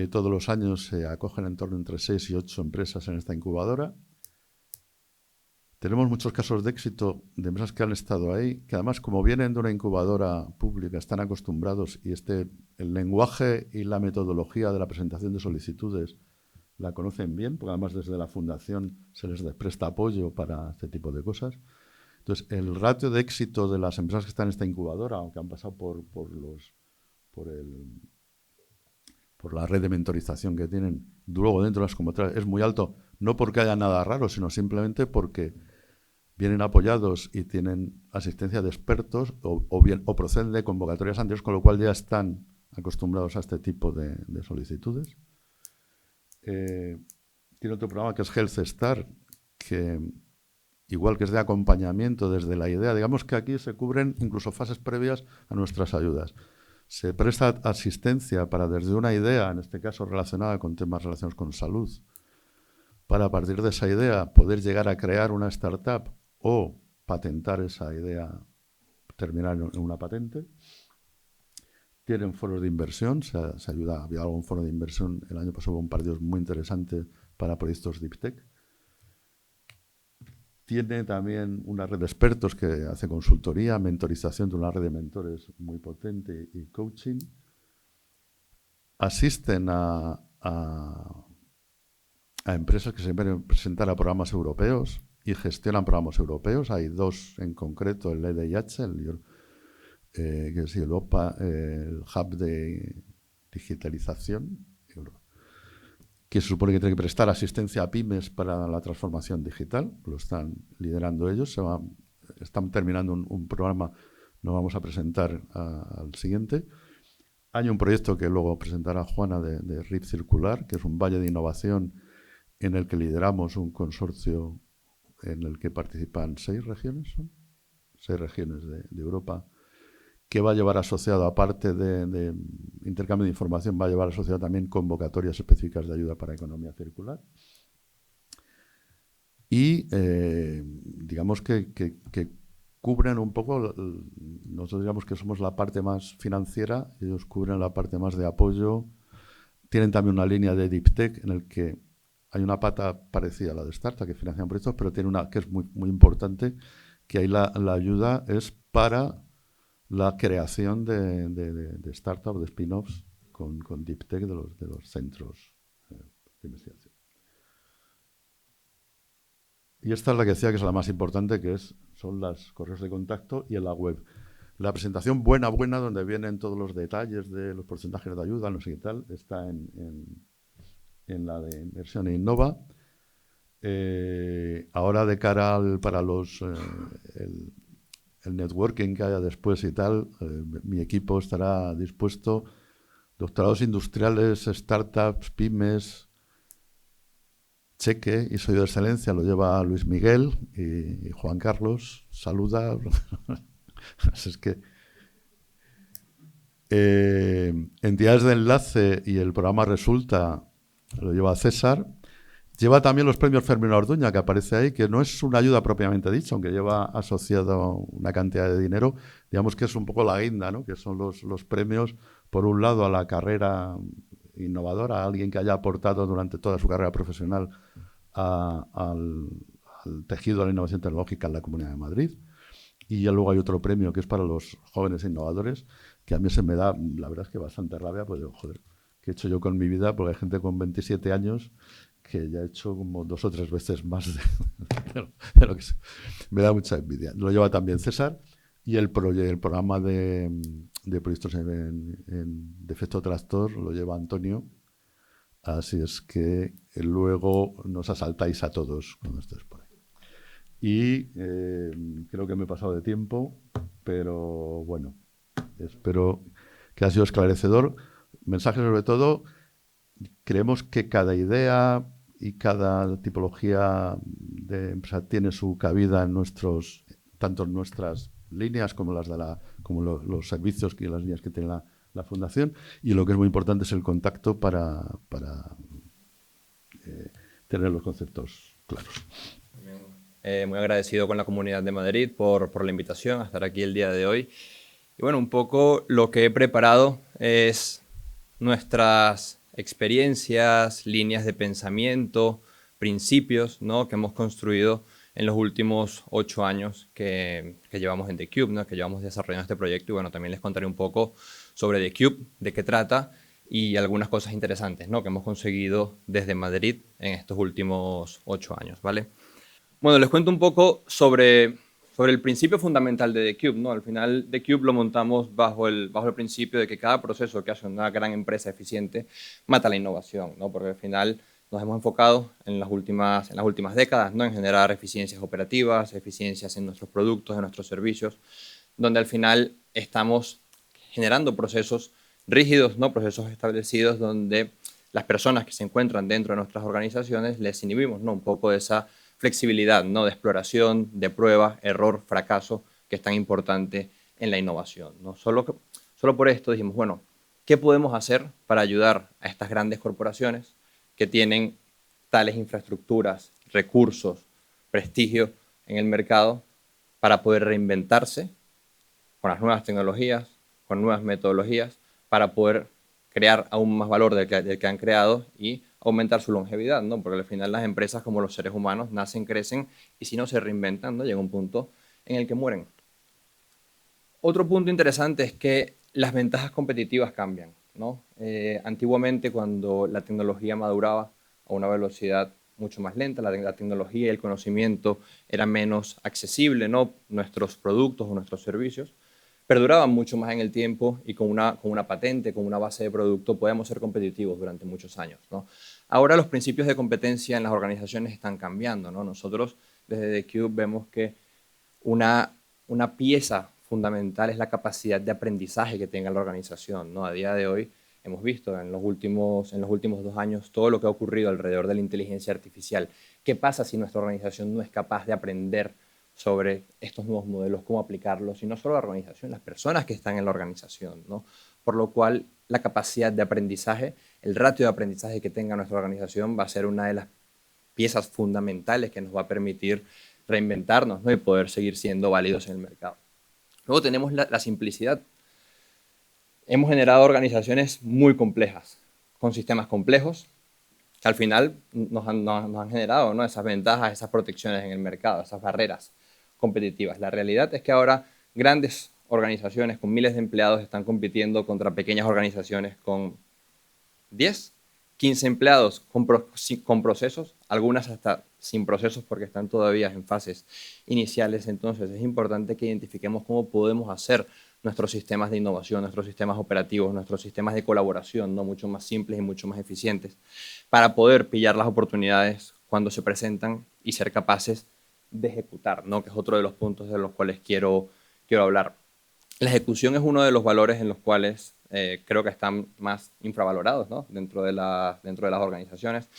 Todos los años se acogen en torno entre 6 y 8 empresas en esta incubadora. Tenemos muchos casos de éxito de empresas que han estado ahí, que además, como vienen de una incubadora pública, están acostumbrados y el lenguaje y la metodología de la presentación de solicitudes la conocen bien, porque además desde la fundación se les presta apoyo para este tipo de cosas. Entonces, el ratio de éxito de las empresas que están en esta incubadora, aunque han pasado por la red de mentorización que tienen, luego dentro de las convocatorias, es muy alto, no porque haya nada raro, sino simplemente porque vienen apoyados y tienen asistencia de expertos o proceden de convocatorias anteriores, con lo cual ya están acostumbrados a este tipo de solicitudes. Tiene otro programa que es Health Star, que igual que es de acompañamiento desde la idea. Digamos que aquí se cubren incluso fases previas a nuestras ayudas. se presta asistencia para desde una idea, en este caso relacionada con temas relacionados con salud, para a partir de esa idea poder llegar a crear una startup o patentar esa idea, terminar en una patente. Tienen foros de inversión, se ayuda, había algún foro de inversión, el año pasado hubo un par de ellos muy interesantes para proyectos Deep Tech. Tiene también una red de expertos que hace consultoría, mentorización de una red de mentores muy potente y coaching. Asisten a empresas que se quieren presentar a programas europeos y gestionan programas europeos. Hay dos en concreto, el EDIH, que es Europa, el Hub de Digitalización, que se supone que tiene que prestar asistencia a pymes para la transformación digital. Lo están liderando ellos. Están terminando un programa, nos vamos a presentar al siguiente. Hay un proyecto que luego presentará Juana de RIP Circular, que es un valle de innovación en el que lideramos un consorcio en el que participan 6 regiones, ¿son? 6 regiones de Europa, que va a llevar asociado, aparte de intercambio de información, va a llevar asociado también convocatorias específicas de ayuda para economía circular. Y digamos que cubren un poco, nosotros digamos que somos la parte más financiera, ellos cubren la parte más de apoyo. Tienen también una línea de Deep Tech en el que hay una pata parecida a la de Startup, que financian proyectos, pero tiene una que es muy, muy importante, que ahí la ayuda es para la creación de startups, de spin-offs con Deep Tech de los centros de investigación. Y esta es la que decía que es la más importante, que son los correos de contacto y en la web. La presentación buena, donde vienen todos los detalles de los porcentajes de ayuda, no sé qué tal, está en la de Inversión e Innova. Ahora de cara para el networking que haya después y tal, mi equipo estará dispuesto. Doctorados industriales, startups, pymes, cheque y soy de excelencia, lo lleva Luis Miguel y Juan Carlos, saluda. Es que entidades de enlace y el programa Resulta lo lleva César. Lleva también los premios Fermín Orduña, que aparece ahí, que no es una ayuda propiamente dicha, aunque lleva asociado una cantidad de dinero. Digamos que es un poco la guinda, ¿no? Que son los premios, por un lado, a la carrera innovadora, a alguien que haya aportado durante toda su carrera profesional al tejido de la innovación tecnológica en la Comunidad de Madrid. Y ya luego hay otro premio que es para los jóvenes innovadores, que a mí se me da, la verdad es que bastante rabia, pues digo, joder, ¿qué he hecho yo con mi vida? Porque hay gente con 27 años que ya he hecho como 2 o 3 veces más de lo que me da mucha envidia. Lo lleva también César y el programa de proyectos de efecto tractor lo lleva Antonio. Así es que luego nos asaltáis a todos cuando estés por ahí. Y creo que me he pasado de tiempo, pero bueno, espero que ha sido esclarecedor. Mensaje sobre todo, creemos que cada idea y cada tipología de empresa tiene su cabida en tanto en nuestras líneas como como los servicios y las líneas que tiene la Fundación, y lo que es muy importante es el contacto para tener los conceptos claros. Muy agradecido con la Comunidad de Madrid por la invitación a estar aquí el día de hoy. Y bueno, un poco lo que he preparado es nuestras experiencias, líneas de pensamiento, principios, ¿no?, que hemos construido en los últimos 8 años que llevamos en TheCube, ¿no?, que llevamos desarrollando este proyecto. Y bueno, también les contaré un poco sobre TheCube, de qué trata y algunas cosas interesantes, ¿no?, que hemos conseguido desde Madrid en estos últimos 8 años, ¿vale? Bueno, les cuento un poco sobre el principio fundamental de TheCube, ¿no? Al final, TheCube lo montamos bajo el principio de que cada proceso que hace una gran empresa eficiente mata la innovación, ¿no? Porque al final nos hemos enfocado en las últimas décadas, ¿no?, en generar eficiencias operativas, eficiencias en nuestros productos, en nuestros servicios, donde al final estamos generando procesos rígidos, ¿no?, procesos establecidos donde las personas que se encuentran dentro de nuestras organizaciones les inhibimos, ¿no?, un poco de esa flexibilidad, ¿no?, de exploración, de prueba, error, fracaso, que es tan importante en la innovación, ¿no? Solo Solo por esto dijimos, bueno, ¿qué podemos hacer para ayudar a estas grandes corporaciones que tienen tales infraestructuras, recursos, prestigio en el mercado para poder reinventarse con las nuevas tecnologías, con nuevas metodologías, para poder crear aún más valor del que han creado y aumentar su longevidad, ¿no? Porque al final las empresas, como los seres humanos, nacen, crecen y si no se reinventan, ¿no? Llega un punto en el que mueren. Otro punto interesante es que las ventajas competitivas cambian, ¿no? Antiguamente, cuando la tecnología maduraba a una velocidad mucho más lenta, la tecnología y el conocimiento eran menos accesibles, ¿no? Nuestros productos o nuestros servicios perduraban mucho más en el tiempo y con una patente, con una base de producto, podemos ser competitivos durante muchos años, ¿no? Ahora los principios de competencia en las organizaciones están cambiando, ¿no? Nosotros desde The Cube vemos que una pieza fundamental es la capacidad de aprendizaje que tenga la organización, ¿no? A día de hoy hemos visto en los últimos 2 años todo lo que ha ocurrido alrededor de la inteligencia artificial. ¿Qué pasa si nuestra organización no es capaz de aprender sobre estos nuevos modelos, cómo aplicarlos? Y no solo la organización, las personas que están en la organización, ¿no? Por lo cual, la capacidad de aprendizaje, el ratio de aprendizaje que tenga nuestra organización va a ser una de las piezas fundamentales que nos va a permitir reinventarnos, ¿no? Y poder seguir siendo válidos en el mercado. Luego tenemos la simplicidad. Hemos generado organizaciones muy complejas, con sistemas complejos, que al final nos han generado, ¿no? Esas ventajas, esas protecciones en el mercado, esas barreras competitivas. La realidad es que ahora grandes organizaciones con miles de empleados están compitiendo contra pequeñas organizaciones con 10, 15 empleados con procesos, algunas hasta sin procesos porque están todavía en fases iniciales. Entonces es importante que identifiquemos cómo podemos hacer nuestros sistemas de innovación, nuestros sistemas operativos, nuestros sistemas de colaboración, ¿no? Mucho más simples y mucho más eficientes para poder pillar las oportunidades cuando se presentan y ser capaces de ejecutar, ¿no? Que es otro de los puntos de los cuales quiero hablar. La ejecución es uno de los valores en los cuales creo que están más infravalorados, ¿no? dentro de las organizaciones.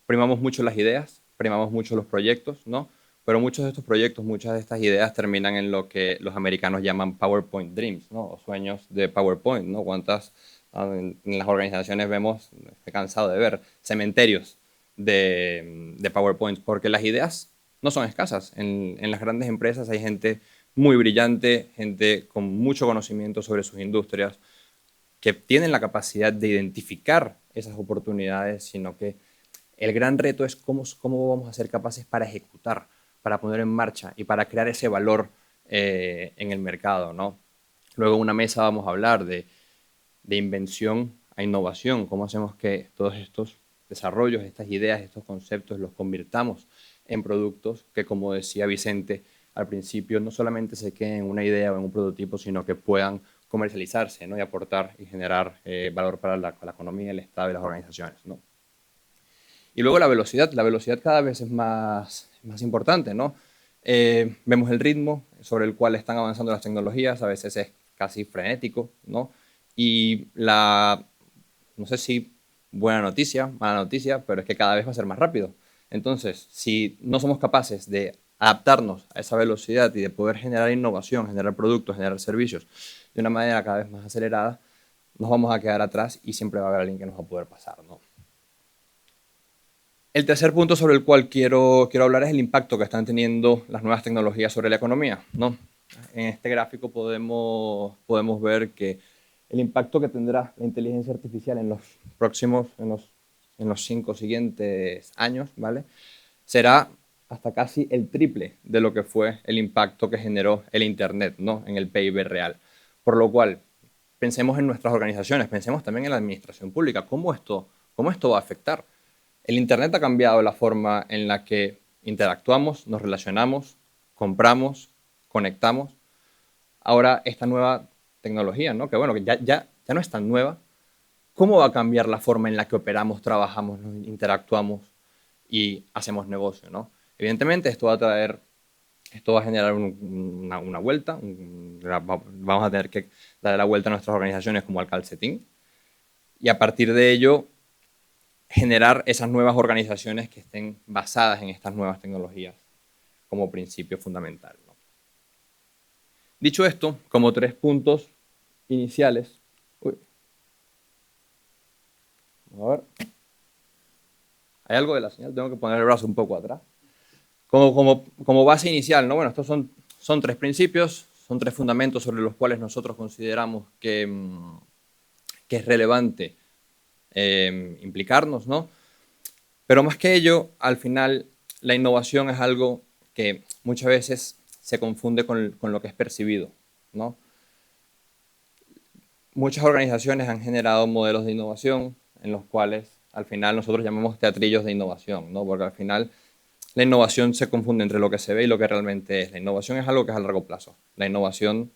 Primamos mucho las ideas, primamos mucho los proyectos, ¿no? Pero muchos de estos proyectos, muchas de estas ideas terminan en lo que los americanos llaman PowerPoint Dreams, ¿no? O sueños de PowerPoint, ¿no? ¿Cuántas en las organizaciones vemos, estoy cansado de ver, cementerios de PowerPoint? Porque las ideas no son escasas. En las grandes empresas hay gente muy brillante, gente con mucho conocimiento sobre sus industrias, que tienen la capacidad de identificar esas oportunidades, sino que el gran reto es cómo vamos a ser capaces para ejecutar, para poner en marcha y para crear ese valor en el mercado, ¿no? Luego en una mesa vamos a hablar de invención a innovación, cómo hacemos que todos estos desarrollos, estas ideas, estos conceptos los convirtamos en productos que, como decía Vicente al principio, no solamente se queden en una idea o en un prototipo, sino que puedan comercializarse, ¿no? Y aportar y generar valor para la economía, el Estado y las organizaciones, ¿no? Y luego la velocidad cada vez es más importante, ¿no? Vemos el ritmo sobre el cual están avanzando las tecnologías, a veces es casi frenético, ¿no? Y no sé si buena noticia, mala noticia, pero es que cada vez va a ser más rápido. Entonces, si no somos capaces de adaptarnos a esa velocidad y de poder generar innovación, generar productos, generar servicios de una manera cada vez más acelerada, nos vamos a quedar atrás y siempre va a haber alguien que nos va a poder pasar, ¿no? El tercer punto sobre el cual quiero hablar es el impacto que están teniendo las nuevas tecnologías sobre la economía, ¿no? En este gráfico podemos ver que el impacto que tendrá la inteligencia artificial en los 5 siguientes años, ¿vale? Será hasta casi el triple de lo que fue el impacto que generó el Internet, ¿no? En el PIB real. Por lo cual, pensemos en nuestras organizaciones, pensemos también en la administración pública. ¿Cómo esto va a afectar? El Internet ha cambiado la forma en la que interactuamos, nos relacionamos, compramos, conectamos. Ahora esta nueva tecnología, ¿no? Que bueno, que ya no es tan nueva. ¿Cómo va a cambiar la forma en la que operamos, trabajamos, interactuamos y hacemos negocio, ¿no? Evidentemente esto va a generar una vuelta, vamos a tener que darle la vuelta a nuestras organizaciones como al calcetín y a partir de ello generar esas nuevas organizaciones que estén basadas en estas nuevas tecnologías como principio fundamental, ¿no? Dicho esto, como 3 puntos, iniciales. Uy. Vamos a ver. Hay algo de la señal, tengo que poner el brazo un poco atrás. Como base inicial, ¿no? Bueno, estos son 3 principios, son 3 fundamentos sobre los cuales nosotros consideramos que es relevante implicarnos, ¿no? Pero más que ello, al final, la innovación es algo que muchas veces se confunde con lo que es percibido, ¿no? Muchas organizaciones han generado modelos de innovación en los cuales al final nosotros llamamos teatrillos de innovación, ¿no? Porque al final la innovación se confunde entre lo que se ve y lo que realmente es. La innovación es algo que es a largo plazo. La innovación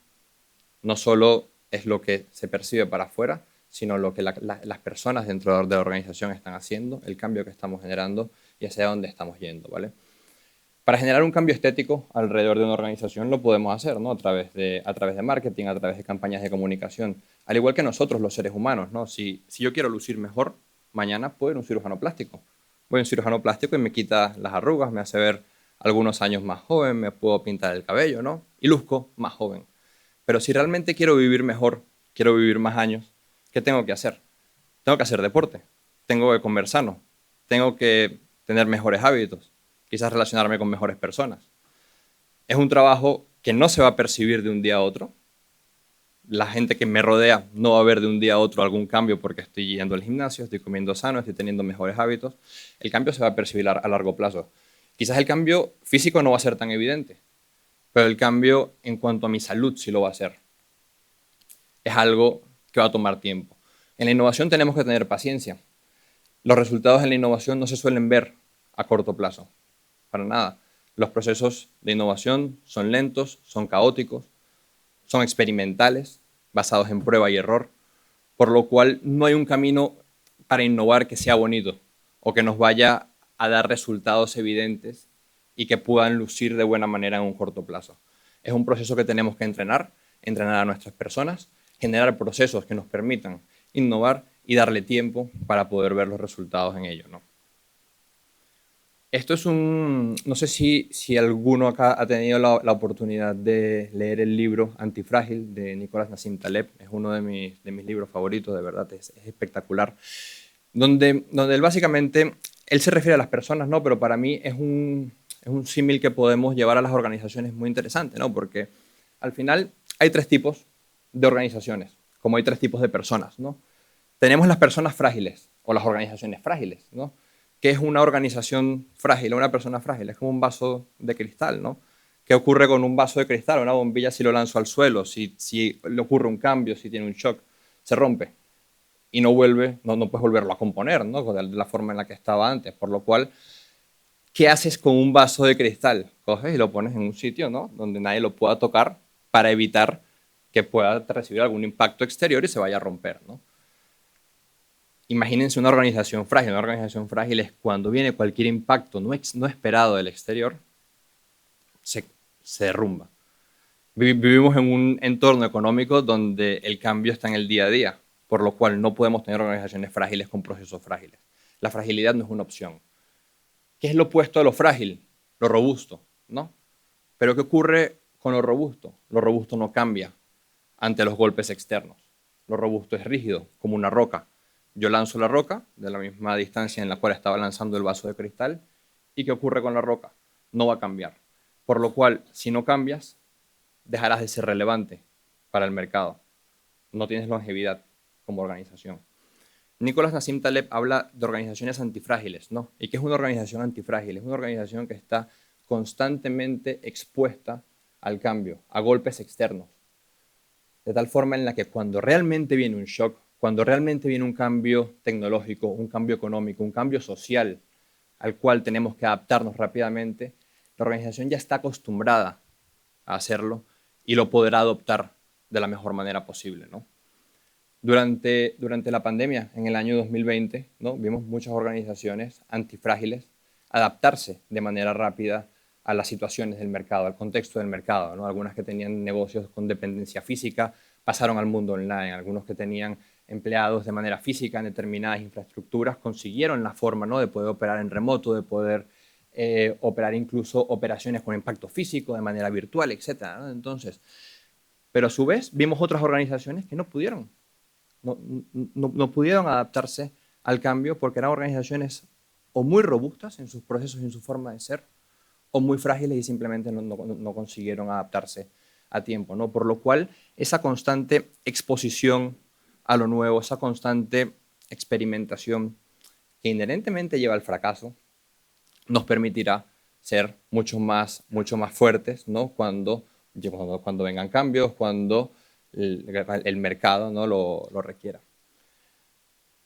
no solo es lo que se percibe para afuera, sino lo que las personas dentro de la organización están haciendo, el cambio que estamos generando y hacia dónde estamos yendo, ¿vale? Para generar un cambio estético alrededor de una organización lo podemos hacer, ¿no? A través de marketing, a través de campañas de comunicación, al igual que nosotros los seres humanos, ¿no? Si yo quiero lucir mejor, mañana puedo ir a un cirujano plástico. Voy a un cirujano plástico y me quita las arrugas, me hace ver algunos años más joven, me puedo pintar el cabello, ¿no? Y luzco más joven. Pero si realmente quiero vivir mejor, quiero vivir más años, ¿qué tengo que hacer? Tengo que hacer deporte, tengo que comer sano, tengo que tener mejores hábitos, quizás relacionarme con mejores personas. Es un trabajo que no se va a percibir de un día a otro. La gente que me rodea no va a ver de un día a otro algún cambio porque estoy yendo al gimnasio, estoy comiendo sano, estoy teniendo mejores hábitos. El cambio se va a percibir a largo plazo. Quizás el cambio físico no va a ser tan evidente, pero el cambio en cuanto a mi salud sí lo va a ser. Es algo que va a tomar tiempo. En la innovación tenemos que tener paciencia. Los resultados en la innovación no se suelen ver a corto plazo, para nada. Los procesos de innovación son lentos, son caóticos, son experimentales, basados en prueba y error, por lo cual no hay un camino para innovar que sea bonito o que nos vaya a dar resultados evidentes y que puedan lucir de buena manera en un corto plazo. Es un proceso que tenemos que entrenar a nuestras personas, generar procesos que nos permitan innovar y darle tiempo para poder ver los resultados en ello, ¿no? Esto es no sé si alguno acá ha tenido la oportunidad de leer el libro Antifrágil de Nicolás Nassim Taleb. Es uno de mis libros favoritos, de verdad, es espectacular. Donde él básicamente, él se refiere a las personas, ¿no? Pero para mí es un símil que podemos llevar a las organizaciones muy interesante, ¿no? Porque al final hay 3 tipos de organizaciones, como hay 3 tipos de personas, ¿no? Tenemos las personas frágiles o las organizaciones frágiles, ¿no? ¿Qué es una organización frágil, una persona frágil? Es como un vaso de cristal, ¿no? ¿Qué ocurre con un vaso de cristal, una bombilla si lo lanzo al suelo, si le ocurre un cambio, si tiene un shock? Se rompe y no puedes volverlo a componer, ¿no? De la forma en la que estaba antes. Por lo cual, ¿qué haces con un vaso de cristal? Coges y lo pones en un sitio, ¿no? Donde nadie lo pueda tocar para evitar que pueda recibir algún impacto exterior y se vaya a romper, ¿no? Imagínense una organización frágil. Una organización frágil es cuando viene cualquier impacto no esperado del exterior, se derrumba. Vivimos en un entorno económico donde el cambio está en el día a día, por lo cual no podemos tener organizaciones frágiles con procesos frágiles. La fragilidad no es una opción. ¿Qué es lo opuesto a lo frágil? Lo robusto, ¿no? Pero ¿qué ocurre con lo robusto? Lo robusto no cambia ante los golpes externos. Lo robusto es rígido, como una roca. Yo lanzo la roca de la misma distancia en la cual estaba lanzando el vaso de cristal. ¿Y qué ocurre con la roca? No va a cambiar. Por lo cual, si no cambias, dejarás de ser relevante para el mercado. No tienes longevidad como organización. Nicolás Nassim Taleb habla de organizaciones antifrágiles, ¿no? ¿Y qué es una organización antifrágil? Es una organización que está constantemente expuesta al cambio, a golpes externos. De tal forma en la que cuando realmente viene un shock, cuando realmente viene un cambio tecnológico, un cambio económico, un cambio social al cual tenemos que adaptarnos rápidamente, la organización ya está acostumbrada a hacerlo y lo podrá adoptar de la mejor manera posible, ¿no? Durante la pandemia, en el año 2020, ¿no? Vimos muchas organizaciones antifrágiles adaptarse de manera rápida a las situaciones del mercado, al contexto del mercado, ¿no? Algunas que tenían negocios con dependencia física pasaron al mundo online, algunos que tenían empleados de manera física en determinadas infraestructuras consiguieron la forma, ¿no? De poder operar en remoto, de poder operar incluso operaciones con impacto físico de manera virtual, etc., ¿no? Entonces, Pero a su vez vimos otras organizaciones que no pudieron adaptarse al cambio porque eran organizaciones o muy robustas en sus procesos y en su forma de ser, o muy frágiles y simplemente no consiguieron adaptarse a tiempo, ¿no? Por lo cual, esa constante exposición a lo nuevo, esa constante experimentación que inherentemente lleva al fracaso, nos permitirá ser mucho más fuertes, ¿no? Cuando vengan cambios, cuando el mercado, ¿no? lo requiera.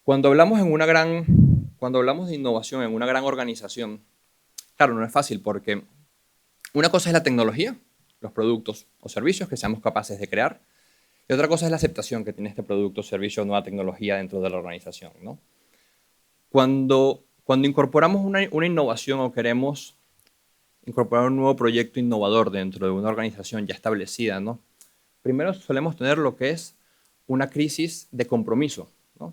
Cuando hablamos de innovación en una gran organización, claro, no es fácil porque una cosa es la tecnología, los productos o servicios que seamos capaces de crear, y otra cosa es la aceptación que tiene este producto, servicio o nueva tecnología dentro de la organización, ¿no? Cuando incorporamos una innovación o queremos incorporar un nuevo proyecto innovador dentro de una organización ya establecida, ¿no? Primero solemos tener lo que es una crisis de compromiso, ¿no?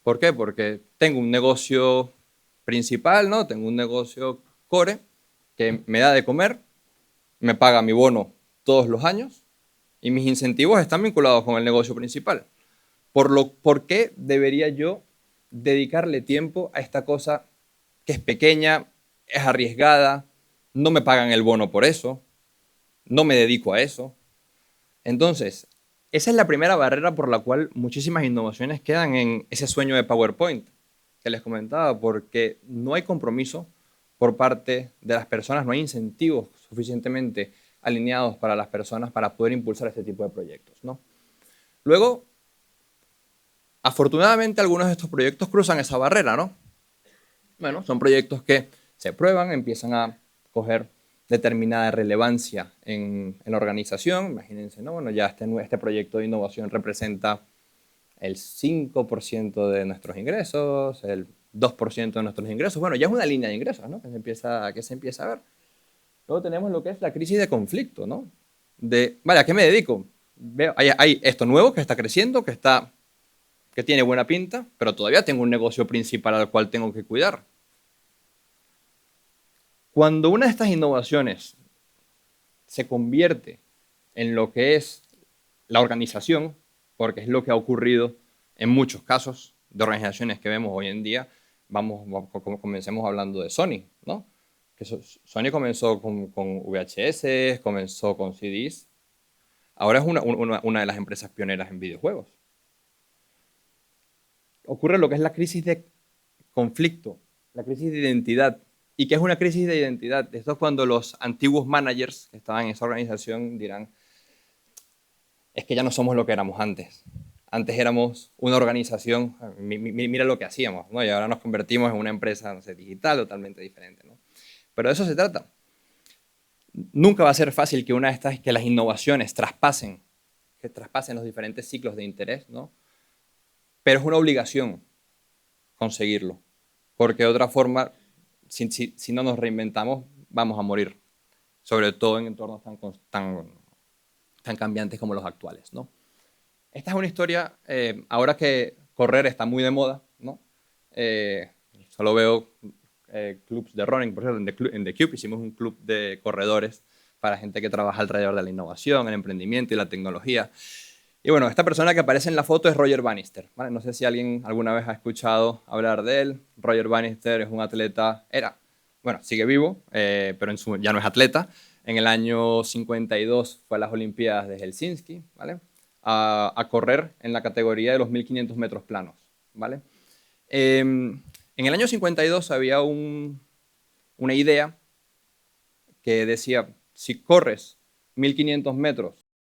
¿Por qué? Porque tengo un negocio principal, ¿no? Tengo un negocio core que me da de comer, me paga mi bono todos los años y mis incentivos están vinculados con el negocio principal. ¿Por qué debería yo dedicarle tiempo a esta cosa que es pequeña, es arriesgada, no me pagan el bono por eso, no me dedico a eso? Entonces, esa es la primera barrera por la cual muchísimas innovaciones quedan en ese sueño de PowerPoint que les comentaba, porque no hay compromiso por parte de las personas, no hay incentivos suficientemente alineados para las personas para poder impulsar este tipo de proyectos, ¿no? Luego, afortunadamente, algunos de estos proyectos cruzan esa barrera, ¿no? Bueno, son proyectos que se prueban, empiezan a coger determinada relevancia en la organización. Imagínense, ¿no? Bueno, ya este proyecto de innovación representa el 5% de nuestros ingresos, el 2% de nuestros ingresos. Bueno, ya es una línea de ingresos, ¿no? Que se empieza a ver. Luego tenemos lo que es la crisis de conflicto, ¿no? Vale, ¿a qué me dedico? Hay esto nuevo que está creciendo, que tiene buena pinta, pero todavía tengo un negocio principal al cual tengo que cuidar. Cuando una de estas innovaciones se convierte en lo que es la organización, porque es lo que ha ocurrido en muchos casos de organizaciones que vemos hoy en día, comencemos hablando de Sony, ¿no? Que Sony comenzó con VHS, comenzó con CDs, ahora es una de las empresas pioneras en videojuegos. Ocurre lo que es la crisis de conflicto, la crisis de identidad. ¿Y qué es una crisis de identidad? Esto es cuando los antiguos managers que estaban en esa organización dirán, es que ya no somos lo que éramos antes. Antes éramos una organización, mira lo que hacíamos, ¿no? Y ahora nos convertimos en una empresa, no sé, digital totalmente diferente, ¿no? Pero de eso se trata. Nunca va a ser fácil que las innovaciones traspasen los diferentes ciclos de interés, ¿no? Pero es una obligación conseguirlo, porque de otra forma, si no nos reinventamos, vamos a morir, sobre todo en entornos tan cambiantes como los actuales, ¿no? Esta es una historia, ahora que correr está muy de moda, ¿no? Solo veo clubs de running, por ejemplo, en The Cube hicimos un club de corredores para gente que trabaja alrededor de la innovación, el emprendimiento y la tecnología. Y bueno, esta persona que aparece en la foto es Roger Bannister, ¿vale? No sé si alguien alguna vez ha escuchado hablar de él. Roger Bannister es un atleta, sigue vivo, pero ya no es atleta. En el año 52 fue a las Olimpiadas de Helsinki, ¿vale? A correr en la categoría de los 1500 metros planos, ¿vale? En el año 52 había una idea que decía, si corres 1500 metros